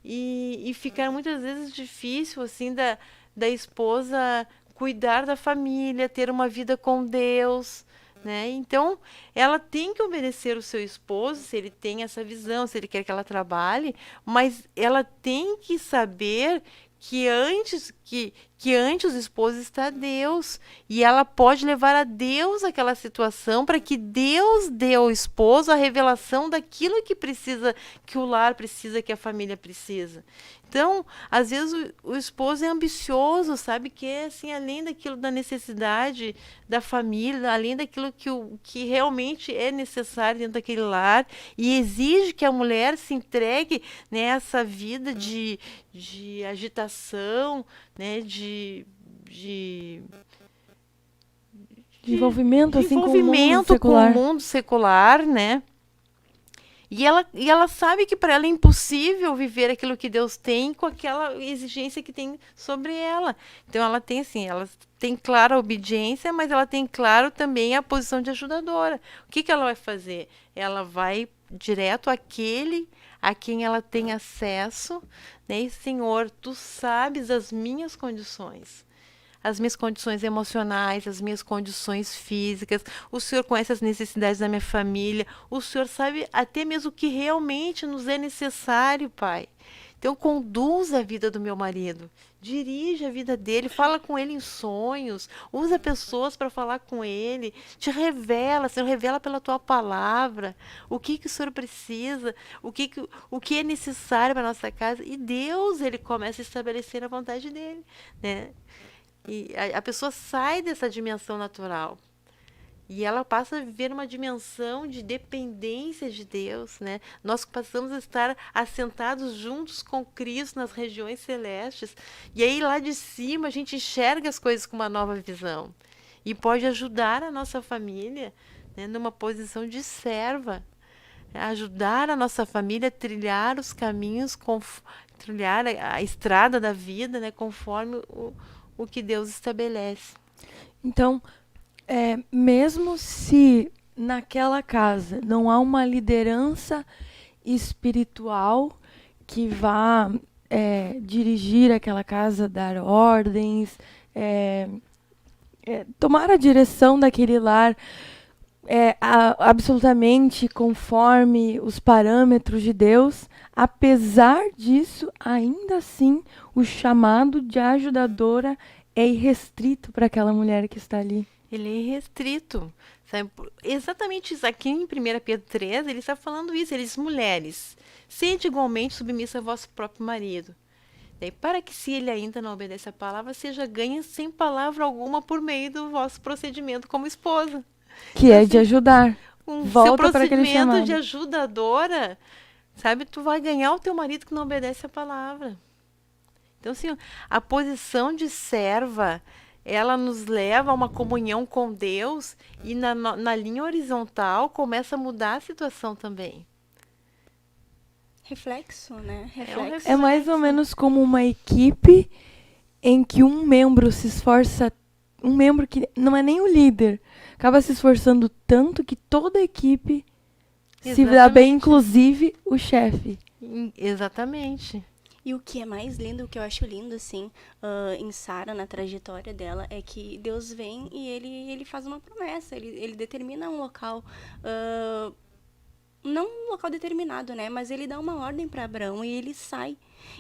E ficar muitas vezes difícil assim da esposa cuidar da família, ter uma vida com Deus, né? Então, ela tem que obedecer o seu esposo, se ele tem essa visão, se ele quer que ela trabalhe, mas ela tem que saber que antes o esposo está Deus, e ela pode levar a Deus aquela situação para que Deus dê ao esposo a revelação daquilo que precisa, que o lar precisa, que a família precisa. Então, às vezes o esposo é ambicioso, sabe, que é assim, além daquilo da necessidade da família, além daquilo que realmente é necessário dentro daquele lar, e exige que a mulher se entregue nessa vida de agitação, né, de envolvimento, assim, envolvimento com o mundo secular, né? E ela sabe que para ela é impossível viver aquilo que Deus tem com aquela exigência que tem sobre ela. Então ela tem assim, ela tem clara a obediência, mas ela tem claro também a posição de ajudadora. O que ela vai fazer? Ela vai direto àquele a quem ela tem acesso, né? E, Senhor, tu sabes as minhas condições emocionais, as minhas condições físicas, o Senhor conhece as necessidades da minha família, o Senhor sabe até mesmo o que realmente nos é necessário, Pai. Então, conduz a vida do meu marido, dirige a vida dele, fala com ele em sonhos, usa pessoas para falar com ele, te revela, Senhor, revela pela tua palavra o que o Senhor precisa, o que é necessário para a nossa casa. E Deus, ele começa a estabelecer a vontade dele, né? E a pessoa sai dessa dimensão natural. E ela passa a viver uma dimensão de dependência de Deus, né? Nós passamos a estar assentados juntos com Cristo nas regiões celestes. E aí lá de cima a gente enxerga as coisas com uma nova visão. E pode ajudar a nossa família, né, numa posição de serva. Ajudar a nossa família a trilhar os caminhos, trilhar a estrada da vida, né, conforme o que Deus estabelece. Então, mesmo se naquela casa não há uma liderança espiritual que vá dirigir aquela casa, dar ordens, tomar a direção daquele lar absolutamente conforme os parâmetros de Deus, apesar disso, ainda assim, o chamado de ajudadora é irrestrito para aquela mulher que está ali. Ele é irrestrito. Sabe? Exatamente isso. Aqui em 1 Pedro 3, ele está falando isso. Ele diz, mulheres, sede igualmente submissa a vosso próprio marido. Daí, para que, se ele ainda não obedece a palavra, seja ganha sem palavra alguma por meio do vosso procedimento como esposa. Que é de ajudar. Volta seu para aquele procedimento chamado. de ajudadora, sabe? Tu vai ganhar o teu marido que não obedece a palavra. Então, assim, a posição de serva, ela nos leva a uma comunhão com Deus e na linha horizontal começa a mudar a situação também. Reflexo, né? reflexo. É mais ou menos como uma equipe em que um membro se esforça, um membro que não é nem o líder, acaba se esforçando tanto que toda a equipe se dá bem, inclusive o chefe. Exatamente. E o que é mais lindo, o que eu acho lindo, assim, em Sara, na trajetória dela, é que Deus vem e ele faz uma promessa, ele determina um local, não um local determinado, né, mas ele dá uma ordem para Abraão e ele sai.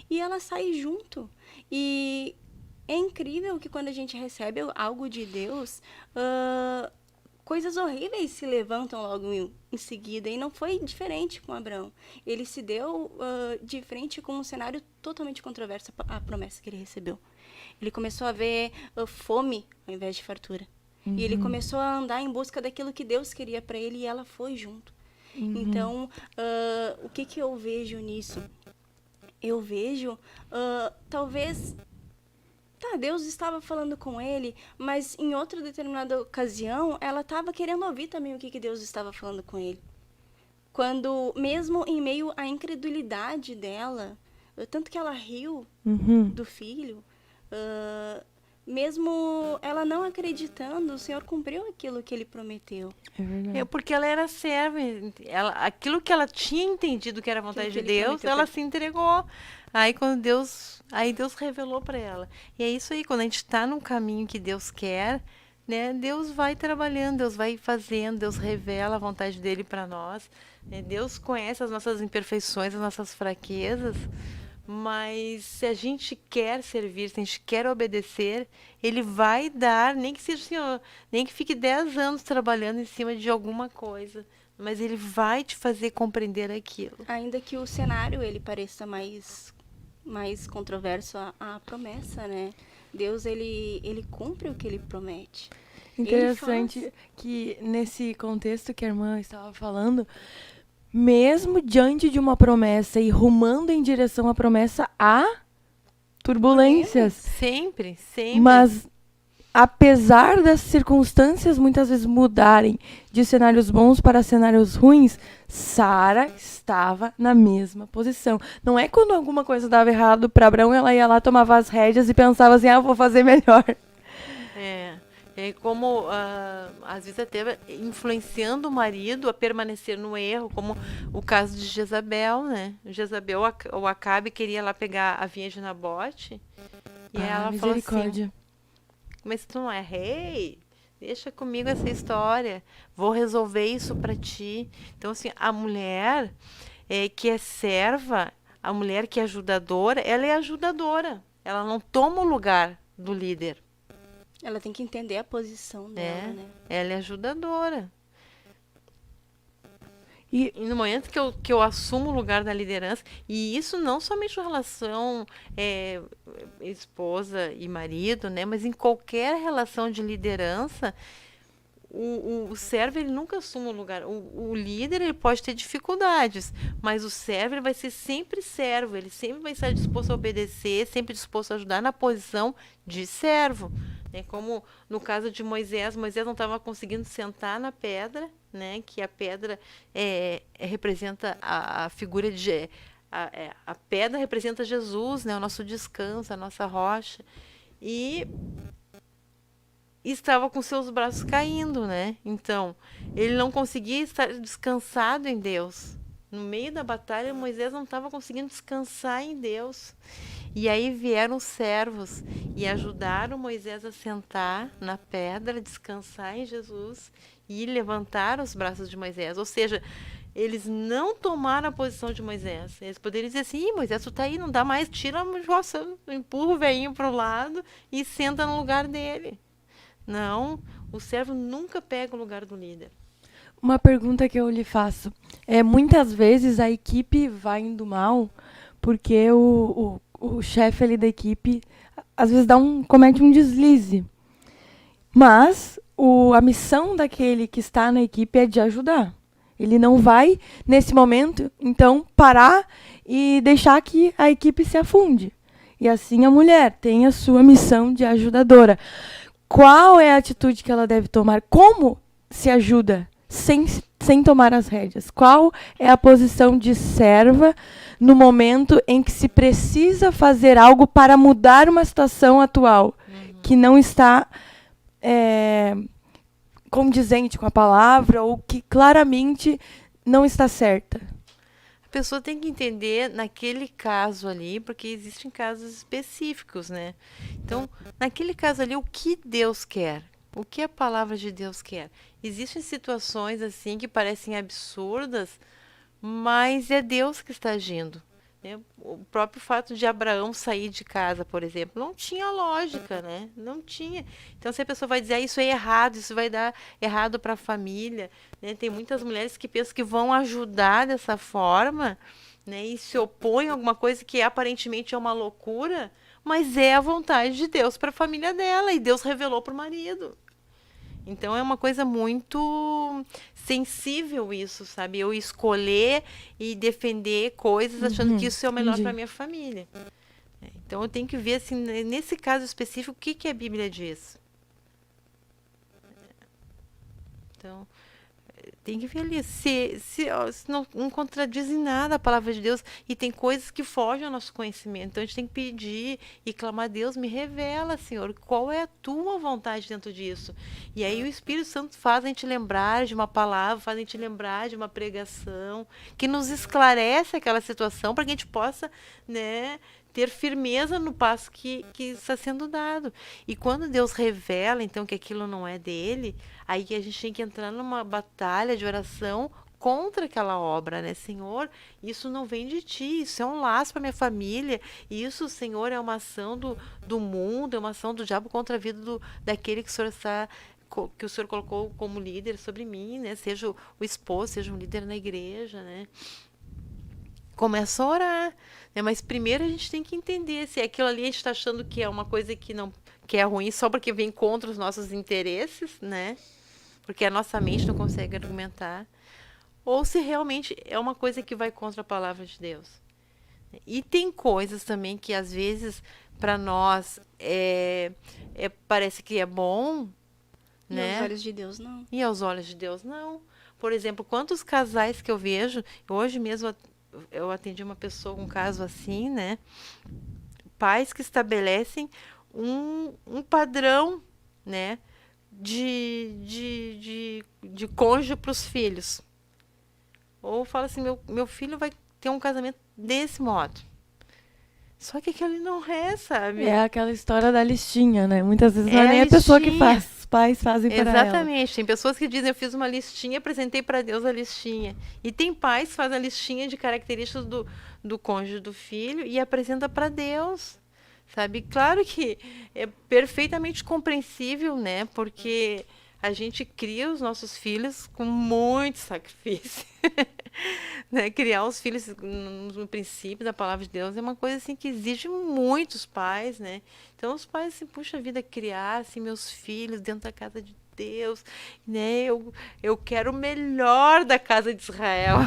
E ela sai junto. E é incrível que quando a gente recebe algo de Deus, coisas horríveis se levantam logo em seguida, e não foi diferente com Abraão. Ele se deu de frente com um cenário totalmente controverso à promessa que ele recebeu. Ele começou a ver fome ao invés de fartura. Uhum. E ele começou a andar em busca daquilo que Deus queria para ele, e ela foi junto. Uhum. Então, o que eu vejo nisso? Eu vejo, talvez... Deus estava falando com ele, mas em outra determinada ocasião, ela estava querendo ouvir também o que Deus estava falando com ele. Quando, mesmo em meio à incredulidade dela, tanto que ela riu do filho, mesmo ela não acreditando, o Senhor cumpriu aquilo que ele prometeu. É verdade. Porque ela era serva, aquilo que ela tinha entendido que era a vontade de Deus, ela se entregou. Aí Deus revelou para ela. E é isso aí, quando a gente está num caminho que Deus quer, né, Deus vai trabalhando, Deus vai fazendo, Deus revela a vontade dele para nós. Né, Deus conhece as nossas imperfeições, as nossas fraquezas, mas se a gente quer servir, se a gente quer obedecer, ele vai dar, nem que seja assim, nem que fique 10 anos trabalhando em cima de alguma coisa, mas ele vai te fazer compreender aquilo. Ainda que o cenário ele pareça mais controverso, a promessa, né? Deus, ele cumpre o que ele promete. Interessante que nesse contexto que a irmã estava falando, mesmo diante de uma promessa e rumando em direção à promessa, há turbulências. Sempre, sempre. Mas, apesar das circunstâncias muitas vezes mudarem de cenários bons para cenários ruins, Sara estava na mesma posição. Não é quando alguma coisa dava errado para Abraão, ela ia lá, tomava as rédeas e pensava assim, eu vou fazer melhor. É como, às vezes até influenciando o marido a permanecer no erro, como o caso de Jezabel, né? Jezabel, o Acabe queria lá pegar a vinha de Nabote, e ela falou assim, mas tu não é rei? Deixa comigo essa história, vou resolver isso para ti. Então, assim, a mulher que é serva, a mulher que é ajudadora, ela é ajudadora. Ela não toma o lugar do líder. Ela tem que entender a posição dela, né? Ela é ajudadora. E no momento que eu assumo o lugar da liderança, e isso não somente em relação esposa e marido, né, mas em qualquer relação de liderança, o servo ele nunca assume o lugar. O líder ele pode ter dificuldades, mas o servo ele vai ser sempre servo. Ele sempre vai estar disposto a obedecer, sempre disposto a ajudar na posição de servo. Né? Como no caso de Moisés, Moisés não estava conseguindo sentar na pedra, né? Que a pedra representa a figura de a pedra representa Jesus, né? O nosso descanso, a nossa rocha. E estava com seus braços caindo, né? Então, ele não conseguia estar descansado em Deus. No meio da batalha, Moisés não estava conseguindo descansar em Deus. E aí vieram os servos e ajudaram Moisés a sentar na pedra, descansar em Jesus e levantar os braços de Moisés. Ou seja, eles não tomaram a posição de Moisés. Eles poderiam dizer assim, Moisés, tu tá aí, não dá mais, tira, nossa, empurra o velhinho para o lado e senta no lugar dele. Não, o servo nunca pega o lugar do líder. Uma pergunta que eu lhe faço. Muitas vezes a equipe vai indo mal porque o chefe ali da equipe às vezes comete um deslize. Mas a missão daquele que está na equipe é de ajudar. Ele não vai, nesse momento, então, parar e deixar que a equipe se afunde. E assim a mulher tem a sua missão de ajudadora. Qual é a atitude que ela deve tomar? Como se ajuda sem tomar as rédeas? Qual é a posição de serva no momento em que se precisa fazer algo para mudar uma situação atual que não está condizente com a palavra ou que claramente não está certa? A pessoa tem que entender naquele caso ali, porque existem casos específicos, né? Então, naquele caso ali, o que Deus quer? O que a palavra de Deus quer? Existem situações assim que parecem absurdas, mas é Deus que está agindo. Né? O próprio fato de Abraão sair de casa, por exemplo, não tinha lógica, né? Não tinha. Então, se a pessoa vai dizer, isso é errado, isso vai dar errado para a família, né? Tem muitas mulheres que pensam que vão ajudar dessa forma, né? E se opõem a alguma coisa que aparentemente é uma loucura, mas é a vontade de Deus para a família dela, e Deus revelou para o marido. Então, é uma coisa muito sensível isso, sabe? Eu escolher e defender coisas achando que isso é o melhor para minha família. Então, eu tenho que ver, assim, nesse caso específico, o que a Bíblia diz. Então, tem que ver ali se não contradiz em nada a palavra de Deus, e tem coisas que fogem ao nosso conhecimento. Então a gente tem que pedir e clamar a Deus, me revela, Senhor, qual é a tua vontade dentro disso. E aí o Espírito Santo faz a gente lembrar de uma palavra, faz a gente lembrar de uma pregação que nos esclarece aquela situação para que a gente possa, né, ter firmeza no passo que está sendo dado. E quando Deus revela, então, que aquilo não é dele, aí que a gente tem que entrar numa batalha de oração contra aquela obra, né? Senhor, isso não vem de ti, isso é um laço para minha família, isso, Senhor, é uma ação do mundo, é uma ação do diabo contra a vida daquele que o Senhor colocou como líder sobre mim, né? Seja o esposo, seja um líder na igreja, né? Começa a orar, né? Mas primeiro a gente tem que entender se aquilo ali a gente está achando que é uma coisa que é ruim só porque vem contra os nossos interesses, né? Porque a nossa mente não consegue argumentar, ou se realmente é uma coisa que vai contra a palavra de Deus. E tem coisas também que às vezes para nós parece que é bom, né? E aos olhos de Deus não. E aos olhos de Deus não. Por exemplo, quantos casais que eu vejo, hoje mesmo eu atendi uma pessoa com um caso assim, né? Pais que estabelecem um padrão, né? De cônjuge para os filhos. Ou fala assim, meu filho vai ter um casamento desse modo. Só que aquilo não é, sabe? É aquela história da listinha, né? Muitas vezes não é nem a pessoa que faz, os pais fazem para ela. Exatamente. Tem pessoas que dizem, eu fiz uma listinha, apresentei para Deus a listinha. E tem pais que fazem a listinha de características do cônjuge do filho e apresenta para Deus, sabe? Claro que é perfeitamente compreensível, né? Porque a gente cria os nossos filhos com muito sacrifício. Né? Criar os filhos no princípio da palavra de Deus é uma coisa assim que exige muitos pais, né? Então os pais assim, puxa vida, criar assim, meus filhos dentro da casa Deus, né? Eu quero o melhor da casa de Israel.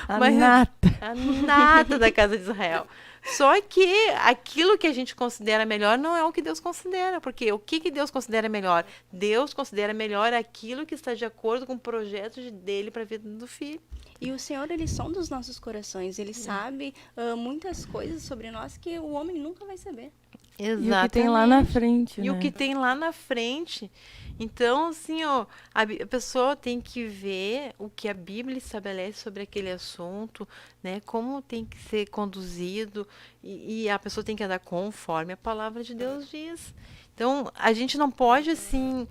A Mas- nata. A nata da casa de Israel. Só que aquilo que a gente considera melhor não é o que Deus considera. Porque o que Deus considera melhor? Deus considera melhor aquilo que está de acordo com o projeto dele para a vida do filho. E o Senhor, ele sonda os nossos corações. Ele sabe muitas coisas sobre nós que o homem nunca vai saber. E o que tem lá na frente, E né? o que tem lá na frente. Então, assim, ó, a pessoa tem que ver o que a Bíblia estabelece sobre aquele assunto, né? Como tem que ser conduzido e a pessoa tem que andar conforme a palavra de Deus diz. Então, a gente não pode, assim,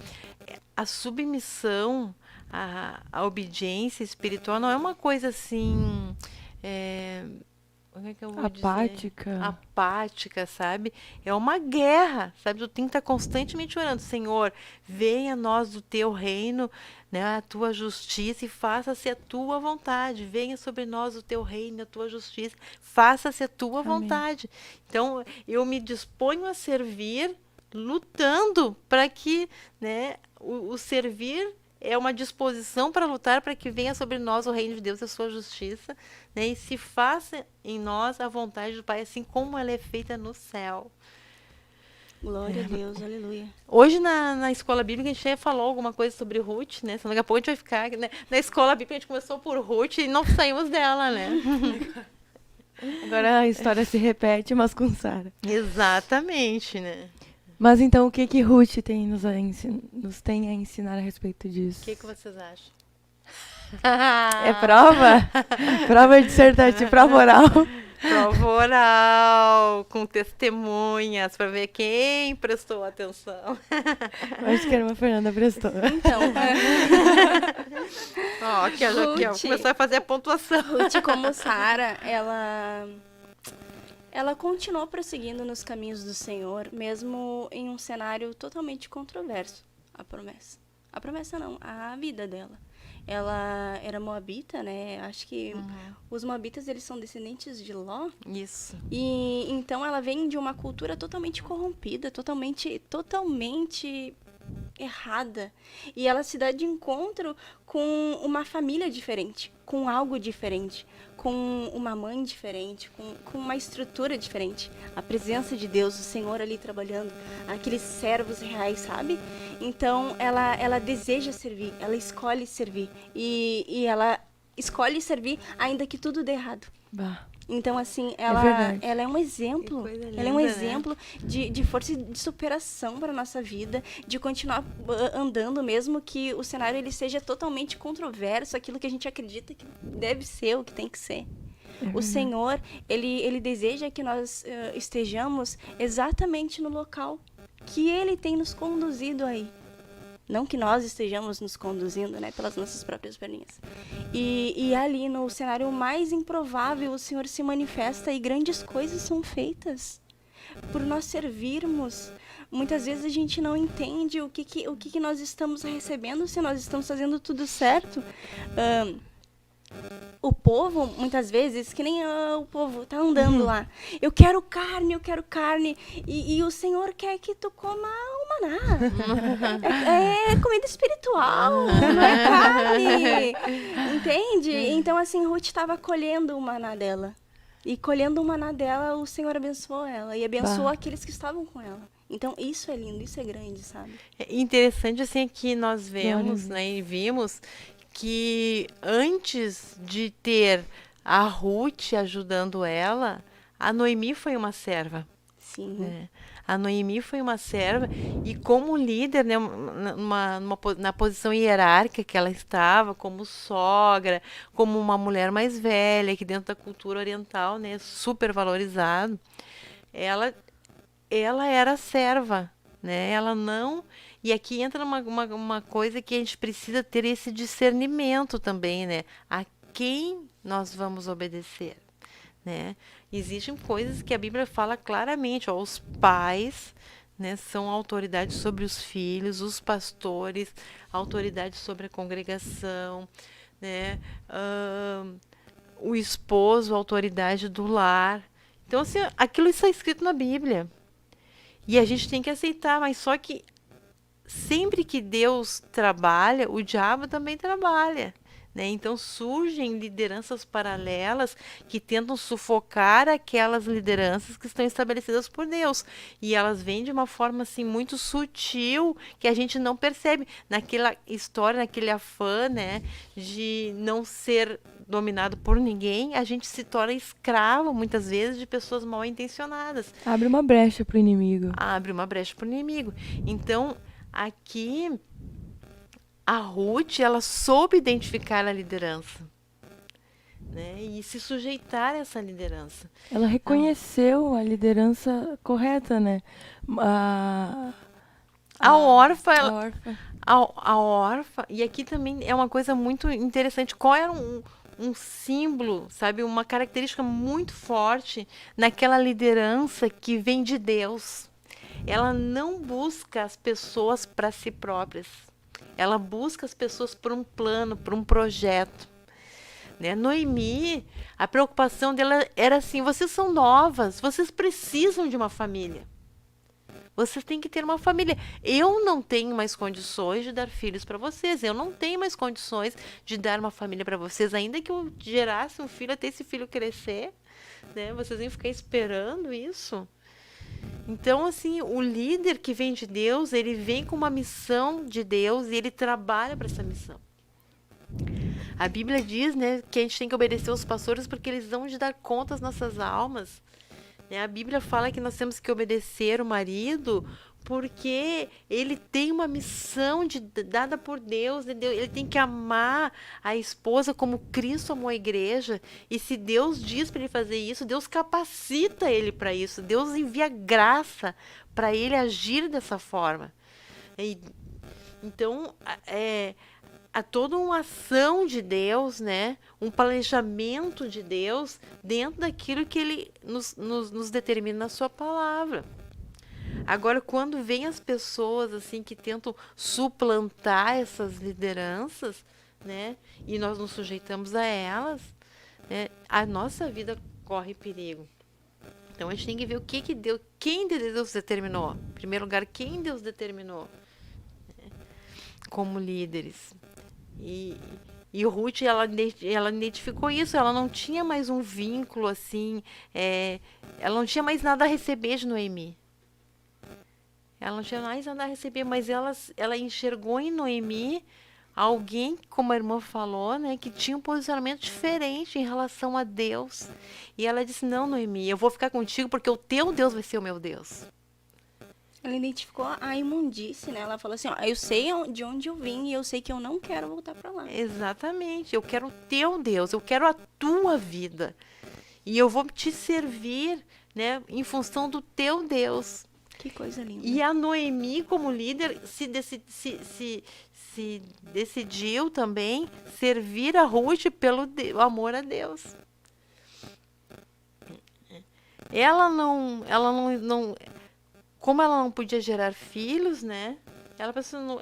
a submissão, a obediência espiritual não é uma coisa assim, como é que eu vou dizer? Apática. Apática, sabe? É uma guerra, sabe? Tu tem que estar constantemente orando, Senhor, venha a nós do teu reino, né? A tua justiça e faça-se a tua vontade. Venha sobre nós o teu reino, a tua justiça, faça-se a tua Amém. vontade. Então, eu me disponho a servir lutando para que, né, o servir é uma disposição para lutar para que venha sobre nós o reino de Deus e a sua justiça, né? E se faça em nós a vontade do Pai, assim como ela é feita no céu. Glória a Deus, aleluia. Hoje na escola bíblica a gente já falou alguma coisa sobre Ruth, né? Senão daqui a pouco a gente vai ficar, né? Na escola bíblica a gente começou por Ruth e não saímos dela, né? Agora a história se repete, mas com Sara. Exatamente, né? Mas então o que Ruth tem nos tem a ensinar a respeito disso? O que vocês acham? É prova? Prova dissertativa, prova oral. Prova oral, com testemunhas, para ver quem prestou atenção. Eu acho que a irmã Fernanda prestou. Então, Ó, aqui, ó, Ruth. começou a fazer a pontuação. Ruth, como Sara, ela continuou prosseguindo nos caminhos do Senhor, mesmo em um cenário totalmente controverso. A promessa não, a vida dela. Ela era moabita, né? Acho que os moabitas, eles são descendentes de Ló. Isso. E então ela vem de uma cultura totalmente corrompida, totalmente errada. E ela se dá de encontro com uma família diferente, com algo diferente, com uma mãe diferente, com uma estrutura diferente. A presença de Deus, o Senhor ali trabalhando, aqueles servos reais, sabe? Então ela deseja servir, ela escolhe servir. E ela escolhe servir ainda que tudo dê errado. Bah. Então, assim, verdade. ela é um exemplo. Que coisa Ela é um linda, né? exemplo de força e de superação para a nossa vida, de continuar andando, mesmo que o cenário ele seja totalmente controverso, aquilo que a gente acredita que deve ser, o que tem que ser. O Senhor, ele deseja que nós estejamos exatamente no local que Ele tem nos conduzido aí. Não que nós estejamos nos conduzindo, né, pelas nossas próprias perninhas. E ali no cenário mais improvável, o Senhor se manifesta e grandes coisas são feitas. Por nós servirmos, muitas vezes a gente não entende o que nós estamos recebendo, se nós estamos fazendo tudo certo. O povo, muitas vezes, que nem o povo tá andando lá. Eu quero carne. E o Senhor quer que tu coma o maná. É comida espiritual, não é carne. Entende? Então, assim, Ruth estava colhendo o maná dela. E colhendo o maná dela, o Senhor abençoou ela. E abençoou aqueles que estavam com ela. Então, isso é lindo, isso é grande, sabe? É interessante, assim, que nós vemos, né, e vimos que antes de ter a Ruth ajudando ela, a Noemi foi uma serva. Sim. Né? A Noemi foi uma serva e como líder, né, na posição hierárquica que ela estava, como sogra, como uma mulher mais velha, que dentro da cultura oriental, né, super valorizado, ela era serva, né? Ela não... E aqui entra uma coisa que a gente precisa ter esse discernimento também, né? A quem nós vamos obedecer, né? Existem coisas que a Bíblia fala claramente, ó, os pais, né, são autoridades sobre os filhos, os pastores, autoridade sobre a congregação, né? O esposo, autoridade do lar. Então, assim, aquilo está escrito na Bíblia. E a gente tem que aceitar, mas só que sempre que Deus trabalha, o diabo também trabalha. Né? Então surgem lideranças paralelas que tentam sufocar aquelas lideranças que estão estabelecidas por Deus. E elas vêm de uma forma assim muito sutil que a gente não percebe. Naquela história, naquele afã, né, de não ser dominado por ninguém, a gente se torna escravo muitas vezes de pessoas mal intencionadas. Abre uma brecha pro inimigo. Abre uma brecha para o inimigo. Então, aqui a Ruth, ela soube identificar a liderança, né? E se sujeitar a essa liderança. Ela reconheceu a liderança correta, né? A órfã, A ela, órfã. a órfã, e aqui também é uma coisa muito interessante. Qual era um símbolo, sabe? Uma característica muito forte naquela liderança que vem de Deus. Ela não busca as pessoas para si próprias. Ela busca as pessoas por um plano, por um projeto. Né? Noemi, a preocupação dela era assim: vocês são novas, vocês precisam de uma família. Vocês têm que ter uma família. Eu não tenho mais condições de dar filhos para vocês. Eu não tenho mais condições de dar uma família para vocês. Ainda que eu gerasse um filho, até esse filho crescer, né? Vocês iam ficar esperando isso. Então, assim, o líder que vem de Deus, ele vem com uma missão de Deus e ele trabalha para essa missão. A Bíblia diz, né, que a gente tem que obedecer aos pastores porque eles vão de dar conta às nossas almas. Né? A Bíblia fala que nós temos que obedecer o marido porque ele tem uma missão dada por Deus, ele tem que amar a esposa como Cristo amou a igreja, e se Deus diz para ele fazer isso, Deus capacita ele para isso, Deus envia graça para ele agir dessa forma. Então, há toda uma ação de Deus, né? Um planejamento de Deus dentro daquilo que ele nos determina na sua palavra. Agora, quando vem as pessoas assim que tentam suplantar essas lideranças, né, e nós nos sujeitamos a elas, né, a nossa vida corre perigo. Então a gente tem que ver quem Deus determinou. Em primeiro lugar, quem Deus determinou, né, como líderes. E Ruth, ela identificou isso. Ela não tinha mais um vínculo assim, ela não tinha mais nada a receber de Noemi. Ela não tinha mais nada a receber, mas ela enxergou em Noemi alguém, como a irmã falou, né, que tinha um posicionamento diferente em relação a Deus. E ela disse: não, Noemi, eu vou ficar contigo porque o teu Deus vai ser o meu Deus. Ela identificou a imundície, né? Ela falou assim: ó, eu sei de onde eu vim e eu sei que eu não quero voltar para lá. Exatamente, eu quero o teu Deus, eu quero a tua vida. E eu vou te servir, né, em função do teu Deus. Que coisa linda. E a Noemi, como líder, se decidiu também servir a Ruth pelo amor a Deus. Ela não, como ela não podia gerar filhos, né? Ela pensou: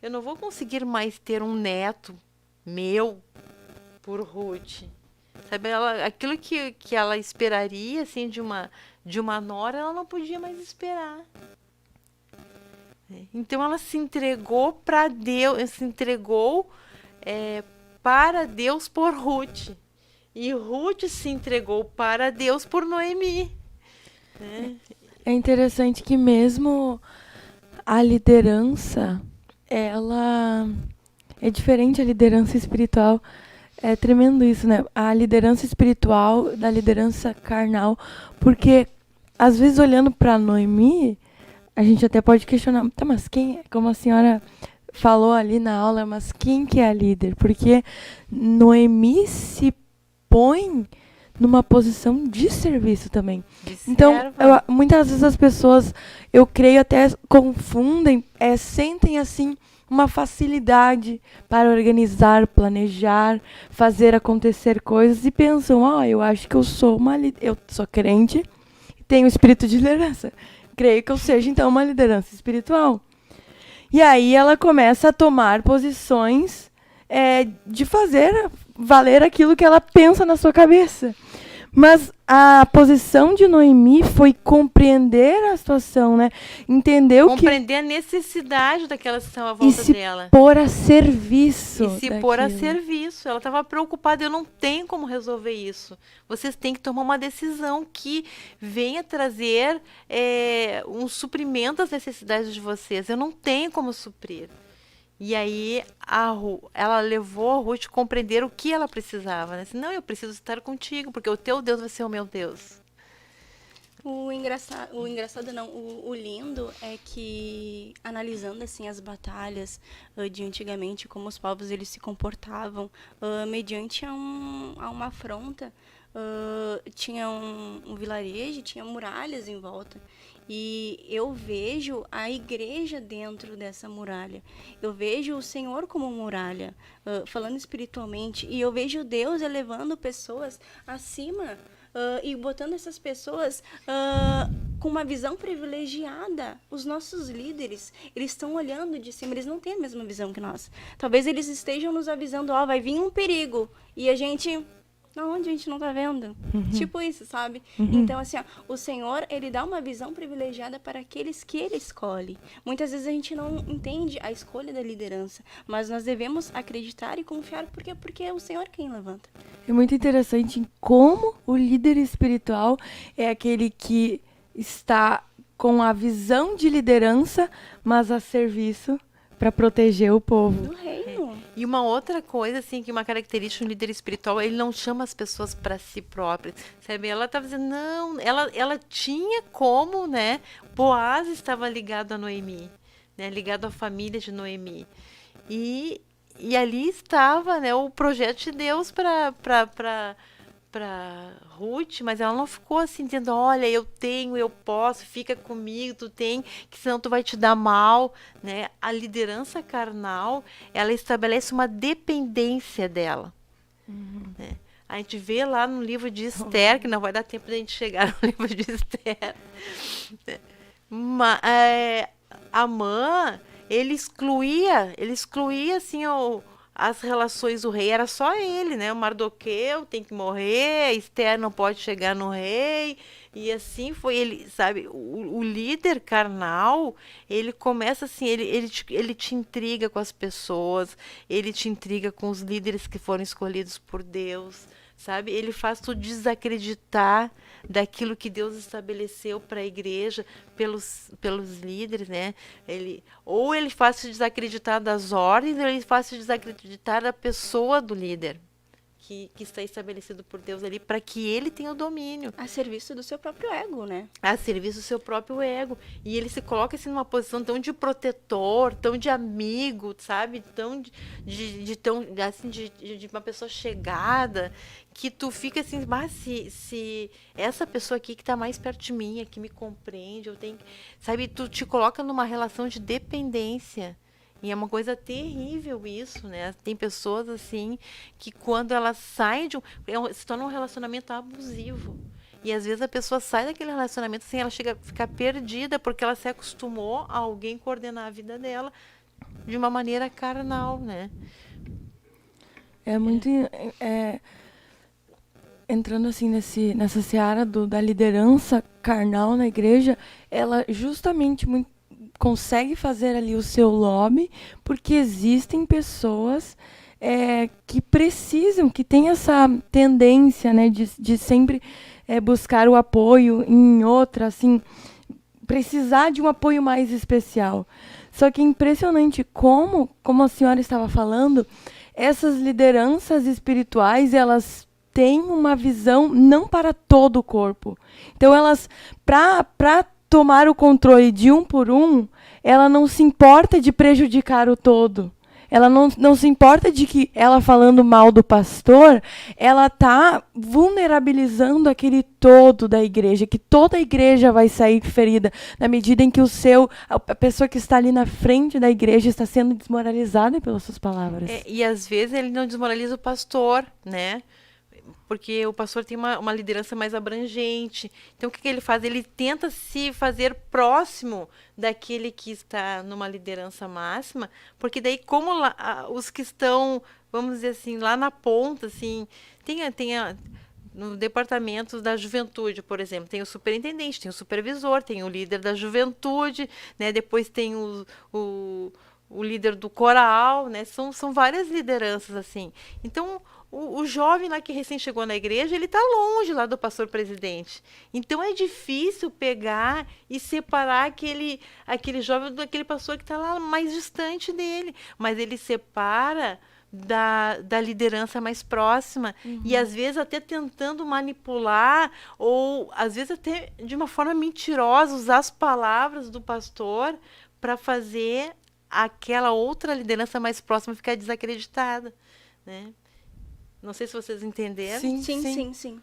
eu não vou conseguir mais ter um neto meu por Ruth. Sabe, aquilo que ela esperaria assim de uma nora, ela não podia mais esperar. Então ela se entregou para Deus, para Deus por Ruth. E Ruth se entregou para Deus por Noemi. Né? É interessante que mesmo a liderança, ela é diferente da liderança espiritual. É tremendo isso, né? A liderança espiritual da liderança carnal. Porque, às vezes, olhando para Noemi, a gente até pode questionar: tá, mas quem, como a senhora falou ali na aula, mas quem que é a líder? Porque Noemi se põe numa posição de serviço também. Então, muitas vezes as pessoas, eu creio, até confundem, sentem assim uma facilidade para organizar, planejar, fazer acontecer coisas e pensam: eu acho que eu sou eu sou crente e tenho espírito de liderança. Creio que eu seja, então, uma liderança espiritual. E aí ela começa a tomar posições de fazer valer aquilo que ela pensa na sua cabeça. Mas a posição de Noemi foi compreender a situação, né? Entender o que Compreender a necessidade daquela situação à e volta se dela. pôr a serviço. E se pôr a daquilo. serviço. Ela estava preocupada, eu não tenho como resolver isso. Vocês têm que tomar uma decisão que venha trazer um suprimento às necessidades de vocês. Eu não tenho como suprir. E aí ela levou a Ruth a compreender o que ela precisava. Né? Assim, não, eu preciso estar contigo, porque o teu Deus vai ser o meu Deus. O engraçado não, o lindo é que, analisando assim as batalhas de antigamente, como os povos eles se comportavam mediante a uma afronta, tinha um vilarejo, tinha muralhas em volta. E eu vejo a igreja dentro dessa muralha. Eu vejo o Senhor como muralha, falando espiritualmente. E eu vejo Deus elevando pessoas acima e botando essas pessoas com uma visão privilegiada. Os nossos líderes, eles estão olhando de cima, eles não têm a mesma visão que nós. Talvez eles estejam nos avisando, vai vir um perigo. E a gente... Onde a gente não tá vendo? Tipo isso, sabe? Então, assim, o Senhor, ele dá uma visão privilegiada para aqueles que ele escolhe. Muitas vezes a gente não entende a escolha da liderança, mas nós devemos acreditar e confiar, porque é o Senhor quem levanta. É muito interessante em como o líder espiritual é aquele que está com a visão de liderança, mas a serviço para proteger o povo. Do reino. E uma outra coisa, assim, que uma característica de um líder espiritual, ele não chama as pessoas para si próprias, sabe? Ela estava dizendo, não, ela tinha como, né? Boaz estava ligado a Noemi, né? Ligado à família de Noemi. E ali estava, né, o projeto de Deus para Ruth, mas ela não ficou assim, dizendo, olha, eu tenho, eu posso, fica comigo, tu tem, que senão tu vai te dar mal, né? A liderança carnal, ela estabelece uma dependência dela. Né? A gente vê lá no livro de Esther, que não vai dar tempo de a gente chegar no livro de Esther. Amã, ele excluía assim, as relações do rei, era só ele, né? O Mardoqueu tem que morrer, Esther não pode chegar no rei, e assim foi ele, sabe? O líder carnal, ele começa assim, ele te intriga com as pessoas, ele te intriga com os líderes que foram escolhidos por Deus, sabe? Ele faz tu desacreditar daquilo que Deus estabeleceu para a igreja pelos líderes, né? Ele faz te desacreditar das ordens, ou ele faz te desacreditar da pessoa do líder que está estabelecido por Deus ali, para que ele tenha o domínio. A serviço do seu próprio ego, né? A serviço do seu próprio ego. E ele se coloca assim numa posição tão de protetor, tão de amigo, sabe? Tão de uma pessoa chegada, que tu fica assim, mas se essa pessoa aqui que está mais perto de mim, que me compreende, eu tenho, sabe? Tu te coloca numa relação de dependência. E é uma coisa terrível isso, né? Tem pessoas assim que quando elas saem se torna um relacionamento abusivo. E às vezes a pessoa sai daquele relacionamento assim, ela chega a ficar perdida porque ela se acostumou a alguém coordenar a vida dela de uma maneira carnal, né? É muito... entrando assim nessa seara da liderança carnal na igreja, ela justamente consegue fazer ali o seu lobby, porque existem pessoas que precisam, que têm essa tendência, né, de sempre buscar o apoio em outra, assim, precisar de um apoio mais especial. Só que é impressionante como a senhora estava falando, essas lideranças espirituais, elas têm uma visão não para todo o corpo. Então, elas, para tomar o controle de um por um, ela não se importa de prejudicar o todo. Ela não se importa de que ela falando mal do pastor, ela está vulnerabilizando aquele todo da igreja, que toda a igreja vai sair ferida, na medida em que a pessoa que está ali na frente da igreja está sendo desmoralizada pelas suas palavras. E às vezes ele não desmoraliza o pastor, né? Porque o pastor tem uma liderança mais abrangente. Então, o que ele faz? Ele tenta se fazer próximo daquele que está numa liderança máxima, porque daí, como os que estão, vamos dizer assim, lá na ponta, assim, no departamento da juventude, por exemplo, tem o superintendente, tem o supervisor, tem o líder da juventude, né? Depois tem o líder do coral, né? São várias lideranças, assim. Então, o jovem lá que recém chegou na igreja, ele está longe lá do pastor presidente. Então, é difícil pegar e separar aquele jovem daquele pastor que está lá mais distante dele. Mas ele separa da liderança mais próxima. E, às vezes, até tentando manipular, ou, às vezes, até de uma forma mentirosa, usar as palavras do pastor para fazer aquela outra liderança mais próxima ficar desacreditada, né? Não sei se vocês entenderam. Sim.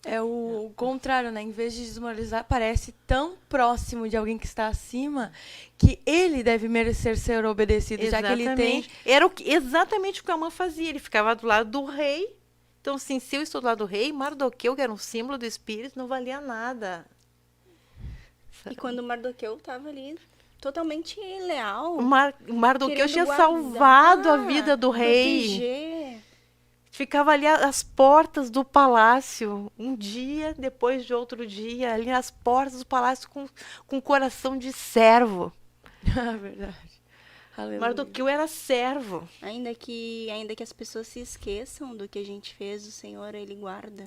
É o contrário, né? Em vez de desmoralizar, parece tão próximo de alguém que está acima que ele deve merecer ser obedecido, já que ele tem... Era exatamente o que a mãe fazia. Ele ficava do lado do rei. Então, assim, se eu estou do lado do rei, Mardoqueu, que era um símbolo do espírito, não valia nada. E quando Mardoqueu estava ali totalmente leal, Mardoqueu querendo tinha guardar, salvado a vida do rei. proteger. Ficava ali às portas do palácio, um dia, depois de outro dia, ali às portas do palácio com coração de servo. Verdade. Aleluia. Mardoqueu era servo. Ainda que as pessoas se esqueçam do que a gente fez, o Senhor, ele guarda.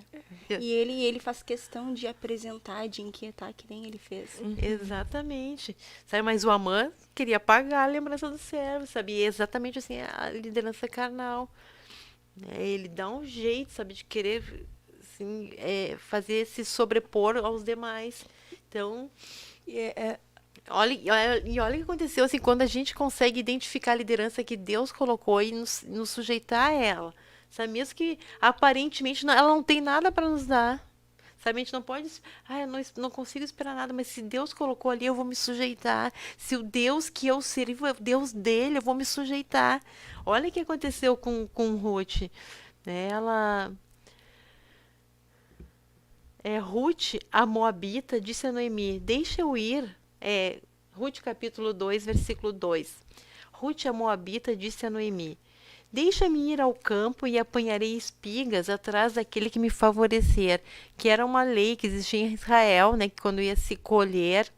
E ele faz questão de apresentar, de inquietar, que nem ele fez. Exatamente. Sabe, mas o Amã queria pagar a lembrança do servo, sabe? E é exatamente assim a liderança carnal. Ele dá um jeito, sabe, de querer assim, fazer se sobrepor aos demais. Então, olha o que aconteceu assim, quando a gente consegue identificar a liderança que Deus colocou e nos sujeitar a ela. Sabe, mesmo que aparentemente ela não tem nada para nos dar. Sabe, a gente não pode... eu não consigo esperar nada, mas se Deus colocou ali, eu vou me sujeitar. Se o Deus que eu sirvo é o Deus dele, eu vou me sujeitar. Olha o que aconteceu com Ruth. Ruth, a Moabita, disse a Noemi, deixa eu ir. Ruth capítulo 2, versículo 2. Ruth, a Moabita, disse a Noemi, deixa-me ir ao campo e apanharei espigas atrás daquele que me favorecer, que era uma lei que existia em Israel, né, que quando ia se colher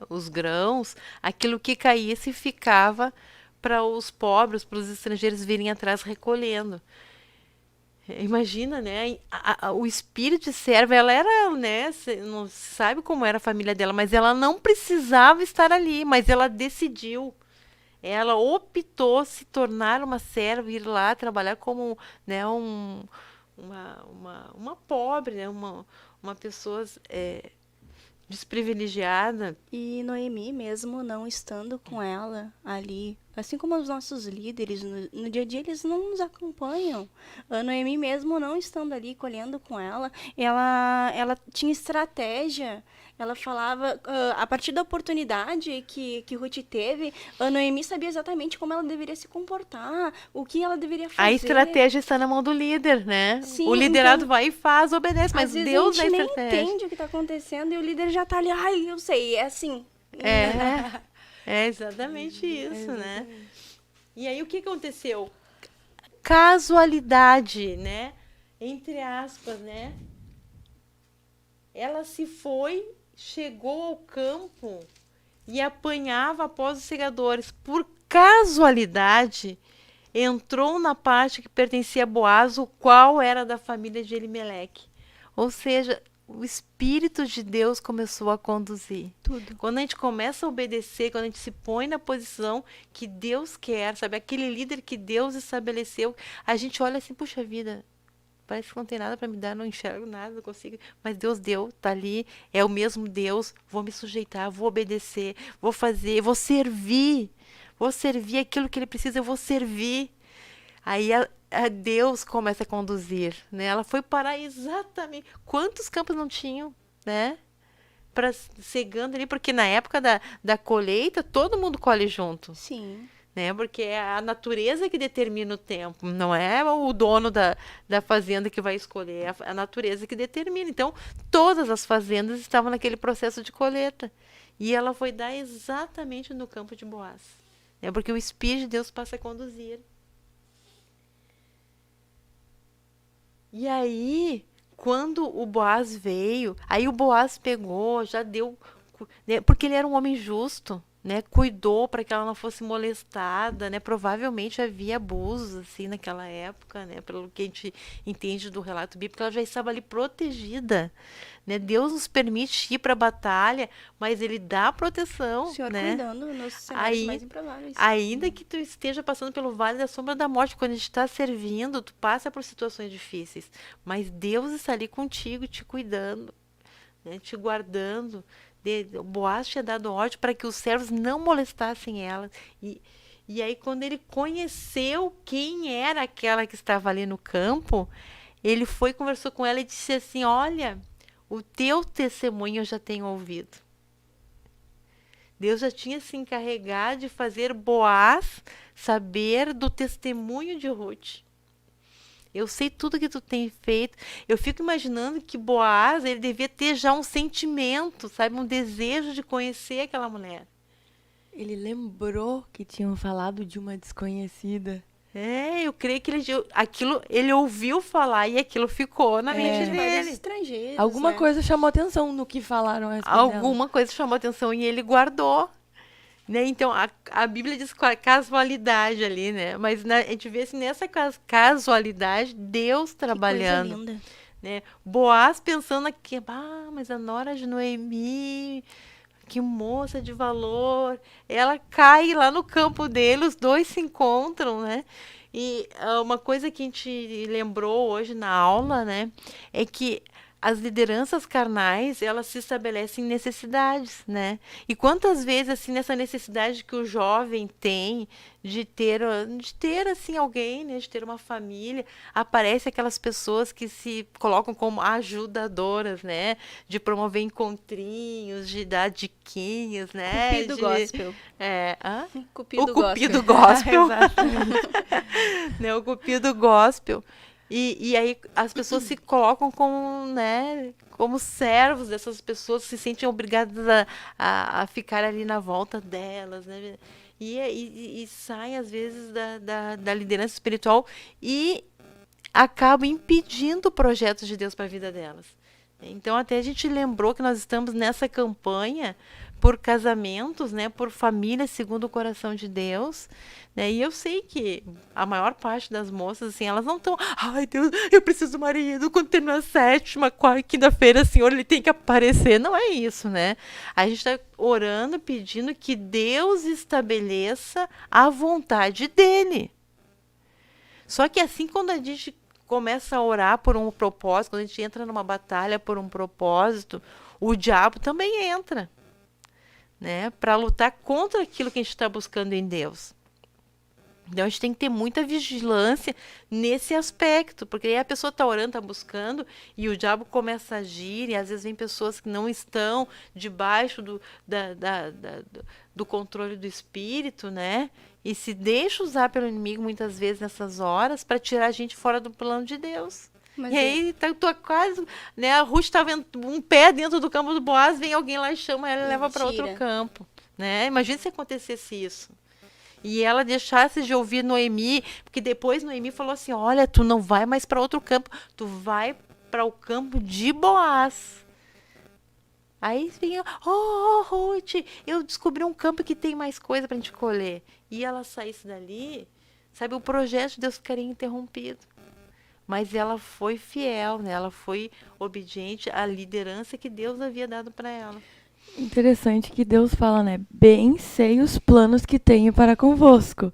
os grãos, aquilo que caísse ficava para os pobres, para os estrangeiros virem atrás recolhendo. Imagina, né? O espírito de serva, ela era, né? Não sabe como era a família dela, mas ela não precisava estar ali, mas ela decidiu. Ela optou se tornar uma serva, ir lá trabalhar como, né, uma pobre, né, uma pessoa desprivilegiada. E Noemi, mesmo não estando com ela ali, assim como os nossos líderes, no dia a dia eles não nos acompanham. A Noemi, mesmo não estando ali, colhendo com ela tinha estratégia. Ela falava, a partir da oportunidade que Ruth teve, a Noemi sabia exatamente como ela deveria se comportar, o que ela deveria fazer. A estratégia está na mão do líder, né? Sim, o liderado então, vai e faz, obedece, mas Deus é a a gente estratégia. nem entende o que está acontecendo e o líder já está ali, eu sei, é assim. É exatamente isso, né? E aí o que aconteceu? Casualidade, né? Entre aspas, né? Ela se foi, chegou ao campo e apanhava após os segadores. Por casualidade, entrou na parte que pertencia a Boaz, o qual era da família de Elimeleque. Ou seja, o Espírito de Deus começou a conduzir. Tudo. Quando a gente começa a obedecer, quando a gente se põe na posição que Deus quer, sabe? Aquele líder que Deus estabeleceu, a gente olha assim, puxa vida, parece que não tem nada para me dar, não enxergo nada, não consigo. Mas Deus deu, tá ali, é o mesmo Deus, vou me sujeitar, vou obedecer, vou fazer, vou servir aquilo que ele precisa, eu vou servir. Aí a Deus começa a conduzir, né? Ela foi parar exatamente... Quantos campos não tinham, né? Cegando ali, porque na época da colheita, todo mundo colhe junto. Sim. Né? Porque é a natureza que determina o tempo, não é o dono da fazenda que vai escolher, é a natureza que determina. Então, todas as fazendas estavam naquele processo de colheita. E ela foi dar exatamente no campo de Boaz. Né? Porque o Espírito de Deus passa a conduzir. E aí, quando o Boaz veio, aí o Boaz pegou, já deu, né, porque ele era um homem justo, né? Cuidou para que ela não fosse molestada, né? Provavelmente havia abusos assim naquela época, né? Pelo que a gente entende do relato bíblico, ela já estava ali protegida, né? Deus nos permite ir para a batalha, mas ele dá proteção, O Senhor né? cuidando nos cenários Aí- mais improváveis. Ainda que tu esteja passando pelo vale da sombra da morte, quando a gente está servindo, tu passa por situações difíceis, mas Deus está ali contigo, te cuidando, né, te guardando. O Boaz tinha dado ordem para que os servos não molestassem ela. E aí, quando ele conheceu quem era aquela que estava ali no campo, ele foi, conversou com ela e disse assim: olha, o teu testemunho eu já tenho ouvido. Deus já tinha se encarregado de fazer Boaz saber do testemunho de Ruth. Eu sei tudo que tu tem feito. Eu fico imaginando que Boaz, ele devia ter já um sentimento, sabe? Um desejo de conhecer aquela mulher. Ele lembrou que tinham falado de uma desconhecida. Eu creio que ele ouviu falar e aquilo ficou na mente Gente, vários dele. estrangeiros, Alguma né? coisa chamou atenção no que falaram a respeito dela. Alguma coisa chamou atenção e ele guardou. Né? Então, a Bíblia diz casualidade ali, né? Mas a gente vê assim, nessa casualidade, Deus trabalhando. Que coisa linda. Né? Boaz pensando aqui, mas a nora de Noemi, que moça de valor. Ela cai lá no campo dele, os dois se encontram, né? E uma coisa que a gente lembrou hoje na aula, né? É que as lideranças carnais, elas se estabelecem em necessidades, né? E quantas vezes, assim, nessa necessidade que o jovem tem de ter assim, alguém, né? De ter uma família, aparece aquelas pessoas que se colocam como ajudadoras, né? De promover encontrinhos, de dar diquinhas, né? Cupido gospel. O Cupido gospel. Exato. Né? O Cupido gospel. E aí as pessoas se colocam como, né, como servos dessas pessoas, se sentem obrigadas a ficar ali na volta delas, né? E saem, às vezes, da liderança espiritual e acabam impedindo projetos de Deus para a vida delas. Então, até a gente lembrou que nós estamos nessa campanha por casamentos, né, por famílias segundo o coração de Deus, né, e eu sei que a maior parte das moças, assim, elas não estão, ai Deus, eu preciso do marido, quando terminar a sétima, quinta-feira, Senhor, ele tem que aparecer, não é isso, né, a gente está orando, pedindo que Deus estabeleça a vontade dele, só que assim, quando a gente começa a orar por um propósito, quando a gente entra numa batalha por um propósito, o diabo também entra, né, para lutar contra aquilo que a gente está buscando em Deus. Então a gente tem que ter muita vigilância nesse aspecto, porque aí a pessoa está orando, está buscando, e o diabo começa a agir, e às vezes vem pessoas que não estão debaixo do controle do espírito, né? E se deixa usar pelo inimigo muitas vezes nessas horas para tirar a gente fora do plano de Deus. Mas E aí, tô quase, né? A Ruth estava um pé dentro do campo do Boaz, vem alguém lá e chama ela e leva para outro Mentira. campo, né? Imagina se acontecesse isso. E ela deixasse de ouvir Noemi, porque depois Noemi falou assim: olha, tu não vai mais para outro campo, tu vai para o campo de Boaz. Aí vinha, Ruth, eu descobri um campo que tem mais coisa para a gente colher. E ela saísse dali, sabe, o projeto de Deus ficaria interrompido. Mas ela foi fiel, né? Ela foi obediente à liderança que Deus havia dado para ela. Interessante que Deus fala, né? Bem sei os planos que tenho para convosco.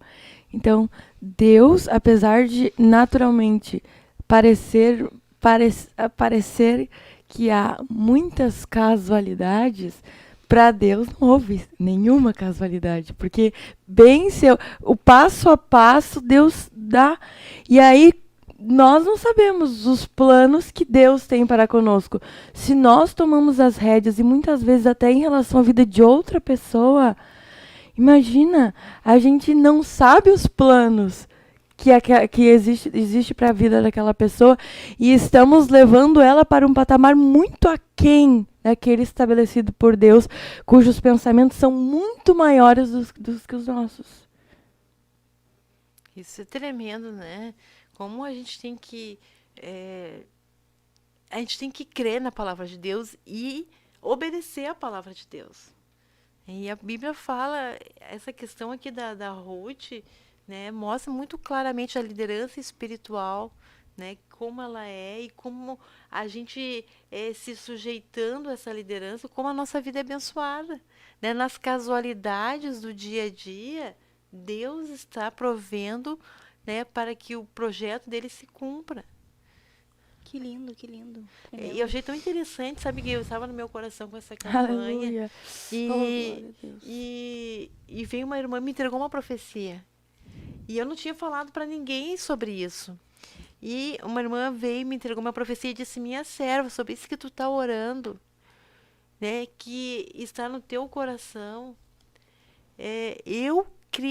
Então, Deus, apesar de naturalmente parecer que há muitas casualidades, para Deus não houve nenhuma casualidade, porque bem seu, o passo a passo Deus dá. E aí nós não sabemos os planos que Deus tem para conosco. Se nós tomamos as rédeas, e muitas vezes até em relação à vida de outra pessoa, imagina, a gente não sabe os planos que existe para a vida daquela pessoa, e estamos levando ela para um patamar muito aquém daquele estabelecido por Deus, cujos pensamentos são muito maiores dos que os nossos. Isso é tremendo, né? Como a gente tem que a gente tem que crer na palavra de Deus e obedecer a palavra de Deus. E a Bíblia fala, essa questão aqui da Ruth, né, mostra muito claramente a liderança espiritual, né, como ela é e como a gente se sujeitando a essa liderança, como a nossa vida é abençoada. Né? Nas casualidades do dia a dia, Deus está provendo, né, para que o projeto dele se cumpra. Que lindo, que lindo. E eu achei tão interessante, sabe, que eu estava no meu coração com essa campanha. Aleluia. Oh, glória a Deus. E veio uma irmã, me entregou uma profecia. E eu não tinha falado para ninguém sobre isso. E uma irmã veio, me entregou uma profecia e disse: minha serva, sobre isso que tu está orando, né, que está no teu coração,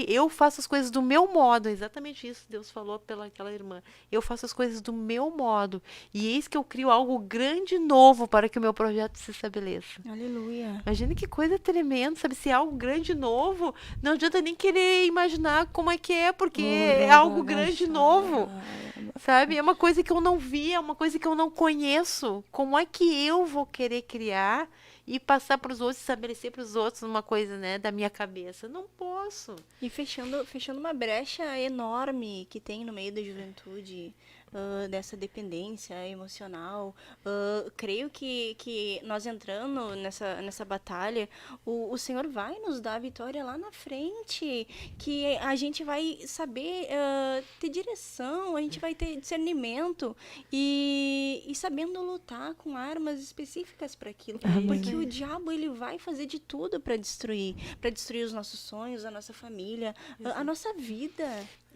eu faço as coisas do meu modo. É exatamente isso que Deus falou pelaquela irmã. Eu faço as coisas do meu modo. E eis que eu crio algo grande e novo para que o meu projeto se estabeleça. Aleluia. Imagina que coisa tremenda, sabe? Se é algo grande e novo, não adianta nem querer imaginar como é que é, porque é algo grande e novo. Sabe? É uma coisa que eu não vi, é uma coisa que eu não conheço. Como é que eu vou querer criar e passar para os outros, estabelecer para os outros uma coisa, né, da minha cabeça? Não posso. E fechando uma brecha enorme que tem no meio da juventude, dessa dependência emocional. Creio que nós entrando nessa batalha, o Senhor vai nos dar a vitória lá na frente, que a gente vai saber ter direção, a gente vai ter discernimento e sabendo lutar com armas específicas para aquilo. Porque o diabo, ele vai fazer de tudo para destruir os nossos sonhos, a nossa família, a nossa vida.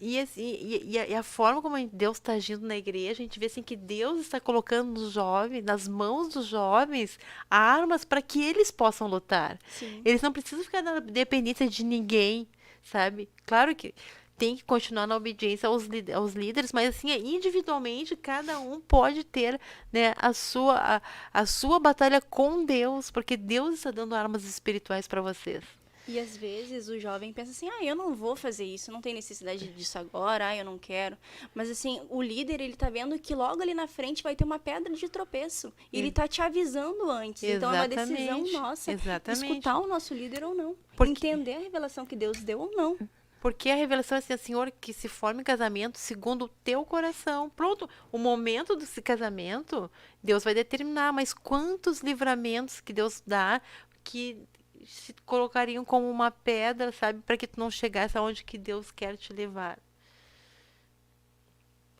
E, assim, e a forma como Deus está agindo na igreja, a gente vê assim, que Deus está colocando nos jovens, nas mãos dos jovens, armas para que eles possam lutar. Sim. Eles não precisam ficar na dependência de ninguém, sabe? Claro que tem que continuar na obediência aos líderes, mas assim, individualmente, cada um pode ter, né, a sua batalha com Deus, porque Deus está dando armas espirituais para vocês. E às vezes o jovem pensa assim, eu não vou fazer isso, não tem necessidade disso agora, eu não quero. Mas assim, o líder, ele tá vendo que logo ali na frente vai ter uma pedra de tropeço. E ele tá te avisando antes. Então é uma decisão nossa, escutar o nosso líder ou não. Entender a revelação que Deus deu ou não. Porque a revelação é assim, Senhor, que se forme casamento segundo o teu coração. Pronto, o momento desse casamento, Deus vai determinar, mas quantos livramentos que Deus dá que se colocariam como uma pedra, sabe, para que tu não chegasse aonde que Deus quer te levar.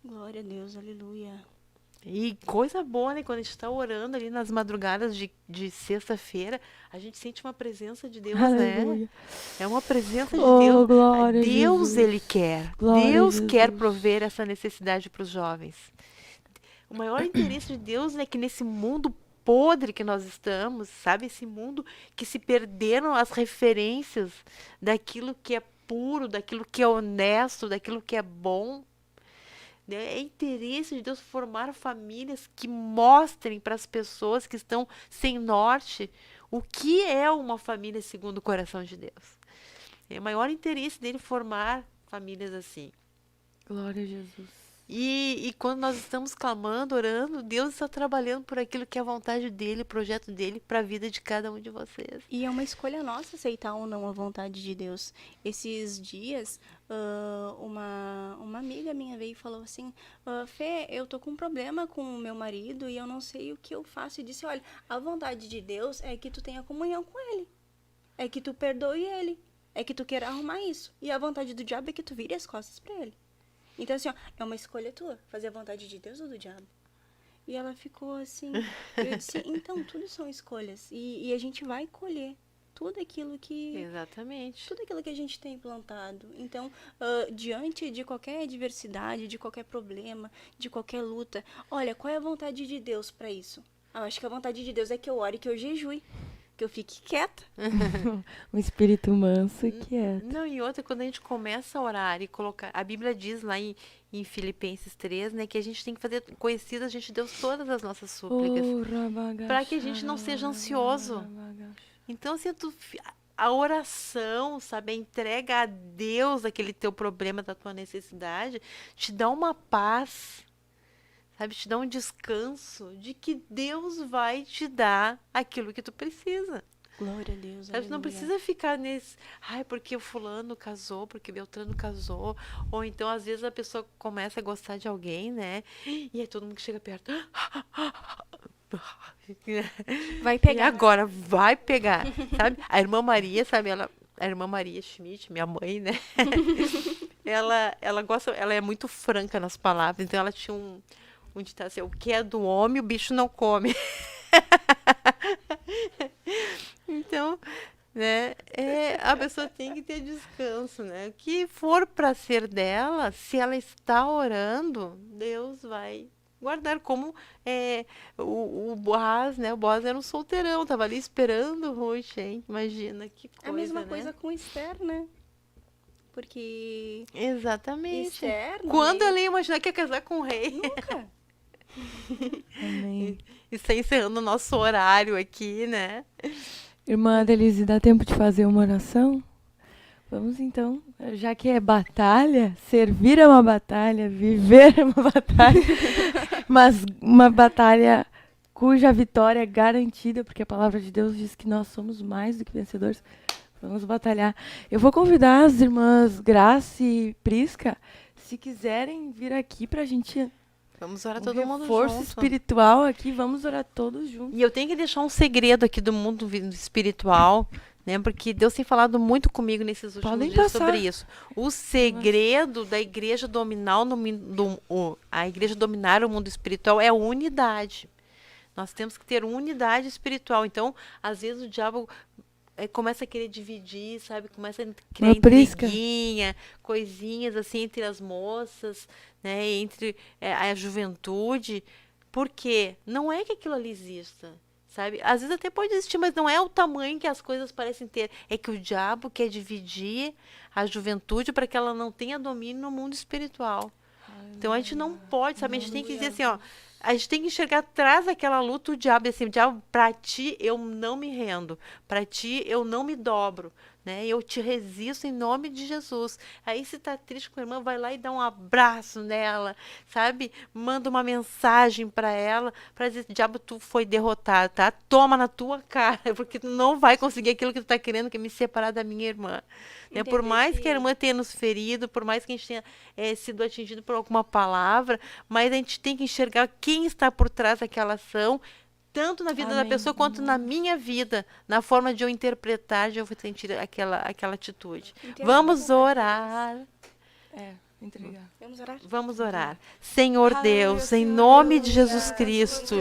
Glória a Deus, aleluia. E coisa boa, né, quando a gente está orando ali nas madrugadas de sexta-feira, a gente sente uma presença de Deus, Aleluia. né? É uma presença de Oh, Deus. glória a Deus, Jesus. Ele quer. Glória Deus a quer Jesus. prover essa necessidade para os jovens. O maior interesse de Deus é que nesse mundo podre que nós estamos, sabe? Esse mundo que se perderam as referências daquilo que é puro, daquilo que é honesto, daquilo que é bom. É interesse de Deus formar famílias que mostrem para as pessoas que estão sem norte o que é uma família segundo o coração de Deus. É o maior interesse dele formar famílias assim. Glória a Jesus. E quando nós estamos clamando, orando, Deus está trabalhando por aquilo que é a vontade dele, o projeto dele para a vida de cada um de vocês. E é uma escolha nossa aceitar ou não a vontade de Deus. Esses dias, uma amiga minha veio e falou assim, Fê, eu tô com um problema com o meu marido e eu não sei o que eu faço. E disse, olha, a vontade de Deus é que tu tenha comunhão com ele. É que tu perdoe ele. É que tu queira arrumar isso. E a vontade do diabo é que tu vire as costas para ele. Então, assim, é uma escolha tua, fazer a vontade de Deus ou do diabo. E ela ficou assim, eu disse, então, tudo são escolhas. E a gente vai colher tudo aquilo que... Exatamente. Tudo aquilo que a gente tem plantado. Então, diante de qualquer adversidade, de qualquer problema, de qualquer luta, olha, qual é a vontade de Deus para isso? Eu acho que a vontade de Deus é que eu ore, que eu jejue, que eu fique quieta. Um espírito manso e quieto. Não, e outra, quando a gente começa a orar e colocar... A Bíblia diz lá em Filipenses 3, né, que a gente tem que fazer conhecidas a gente de Deus todas as nossas súplicas. Para que a gente não seja ansioso. Então, assim, a oração, sabe, a entrega a Deus daquele teu problema, da tua necessidade, te dá uma paz. sabe? Te dá um descanso de que Deus vai te dar aquilo que tu precisa. Glória a Deus. Sabe? Tu não precisa ficar nesse, ai, porque o fulano casou, porque Beltrano casou, ou então às vezes a pessoa começa a gostar de alguém, né? E aí todo mundo que chega perto, Vai e pegar. agora vai pegar, sabe? A irmã Maria, sabe? A irmã Maria Schmidt, minha mãe, né? ela gosta, ela é muito franca nas palavras, então ela tinha um ditado assim, o que é do homem, o bicho não come. Então, né, a pessoa tem que ter descanso, né? O que for para ser dela, se ela está orando, Deus vai guardar, como o Boaz, né? O Boaz era um solteirão, tava ali esperando Ruth, hein? Imagina, que coisa, A mesma né? coisa com Esther, né? Porque Exatamente. Esther, Quando ela ia imaginar que ia casar com o rei? nunca. Amém. E está encerrando o nosso horário aqui, né? Irmã Denise, dá tempo de fazer uma oração? Vamos então, já que é batalha, servir é uma batalha, viver é uma batalha, mas uma batalha cuja vitória é garantida, porque a palavra de Deus diz que nós somos mais do que vencedores. Vamos batalhar. Eu vou convidar as irmãs Graça e Prisca, se quiserem vir aqui pra gente Vamos orar um todo mundo reforço junto. espiritual aqui, vamos orar todos juntos. E eu tenho que deixar um segredo aqui do mundo espiritual, né? Porque Deus tem falado muito comigo nesses últimos Podem dias passar. sobre isso. O segredo da igreja dominar a igreja dominar o mundo espiritual é a unidade. Nós temos que ter unidade espiritual. Então, às vezes o diabo começa a querer dividir, sabe? Começa a criar Uma prisca. intriguinha, coisinhas assim entre as moças, né? Entre a juventude. Por quê? Não é que aquilo ali exista, sabe? Às vezes até pode existir, mas não é o tamanho que as coisas parecem ter. É que o diabo quer dividir a juventude para que ela não tenha domínio no mundo espiritual. Então a gente não pode, sabe? A gente tem que dizer assim, ó. A gente tem que enxergar atrás daquela luta o diabo, assim, o diabo, pra ti eu não me rendo, pra ti eu não me dobro, né? Eu te resisto em nome de Jesus. Aí se tá triste com a irmã, vai lá e dá um abraço nela, sabe? Manda uma mensagem para ela, para dizer, diabo, tu foi derrotado, tá? Toma na tua cara, porque tu não vai conseguir aquilo que tu tá querendo, que é me separar da minha irmã. Né? Por mais que a irmã tenha nos ferido, por mais que a gente tenha sido atingido por alguma palavra, mas a gente tem que enxergar quem está por trás daquela ação, tanto na vida da pessoa quanto na minha vida, na forma de eu interpretar, de eu sentir aquela atitude. Vamos orar. Entregar. Vamos orar. Senhor Deus, em nome de Jesus Cristo,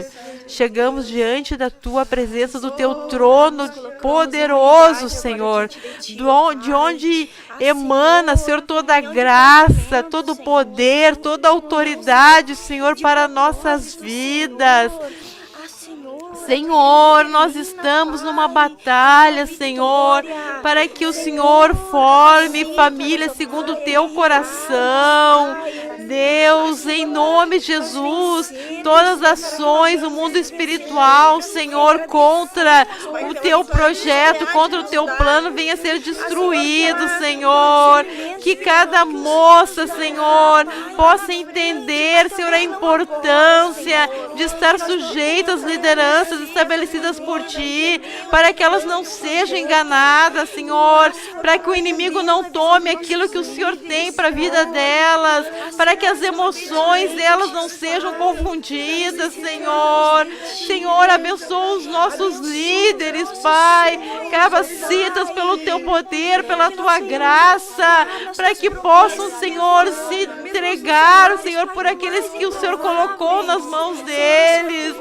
chegamos diante da tua presença, do teu trono poderoso, Senhor, de onde emana, Senhor, toda a graça, todo o poder, toda a autoridade, Senhor, para nossas vidas. Senhor, nós estamos numa batalha, Senhor, para que o Senhor forme família segundo o teu coração. Deus, em nome de Jesus, todas as ações do mundo espiritual, Senhor, contra o teu projeto, contra o teu plano, venha ser destruído, Senhor. Que cada moça, Senhor, possa entender, Senhor, a importância de estar sujeita às lideranças estabelecidas por Ti, para que elas não sejam enganadas, Senhor, para que o inimigo não tome aquilo que o Senhor tem para a vida delas, para que as emoções delas não sejam confundidas, Senhor. Senhor, abençoa os nossos líderes, Pai, capacitas pelo Teu poder, pela Tua graça, para que possam, Senhor, se entregar, Senhor, por aqueles que o Senhor colocou nas mãos deles.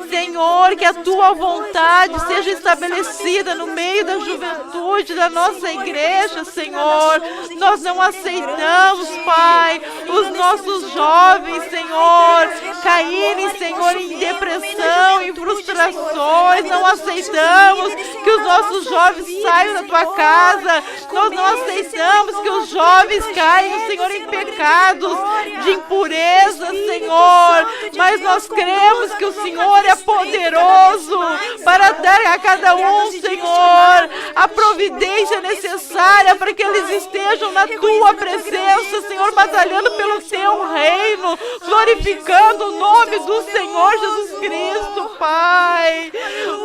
Senhor, que a Tua vontade seja estabelecida no meio da juventude da nossa igreja, Senhor. Nós não aceitamos, Pai, os nossos jovens, Senhor, caírem, Senhor, em depressão, em frustrações. Não aceitamos que os nossos jovens saiam da Tua casa. Nós não aceitamos que os jovens caiam, Senhor, em pecado. pecados, de impureza, Senhor. Mas nós cremos que o Senhor é poderoso para dar a cada um, Senhor, a providência necessária para que eles estejam na tua presença, Senhor, batalhando pelo teu reino, glorificando o nome do Senhor Jesus Cristo, Pai.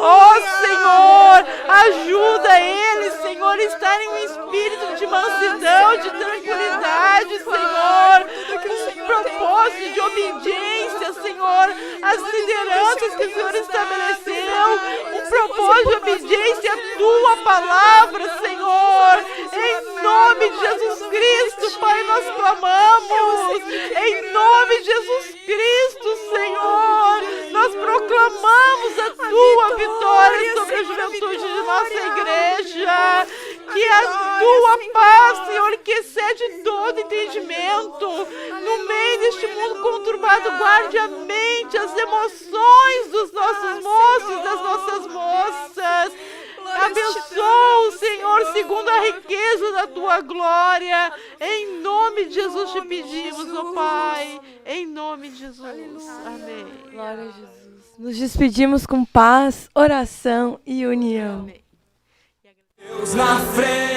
Ó Senhor, ajuda eles, Senhor, a estarem em espírito de mansidão, de tranquilidade, Senhor, um propósito de obediência, Senhor, às lideranças que o Senhor estabeleceu, um propósito de obediência à tua palavra, Senhor, em nome de Jesus Cristo, Pai, nós clamamos, em nome de Jesus Cristo, Senhor, nós proclamamos a tua vitória sobre a juventude de nossa igreja, que a tua paz, Senhor, que excede todo entendimento, no meio deste mundo conturbado, guarde a mente, as emoções dos nossos moços e das nossas moças. Abençoa, Senhor, segundo a riqueza da tua glória. Em nome de Jesus te pedimos, ó Pai. Em nome de Jesus. Amém. Glória a Jesus. Nos despedimos com paz, oração e união. Deus na frente.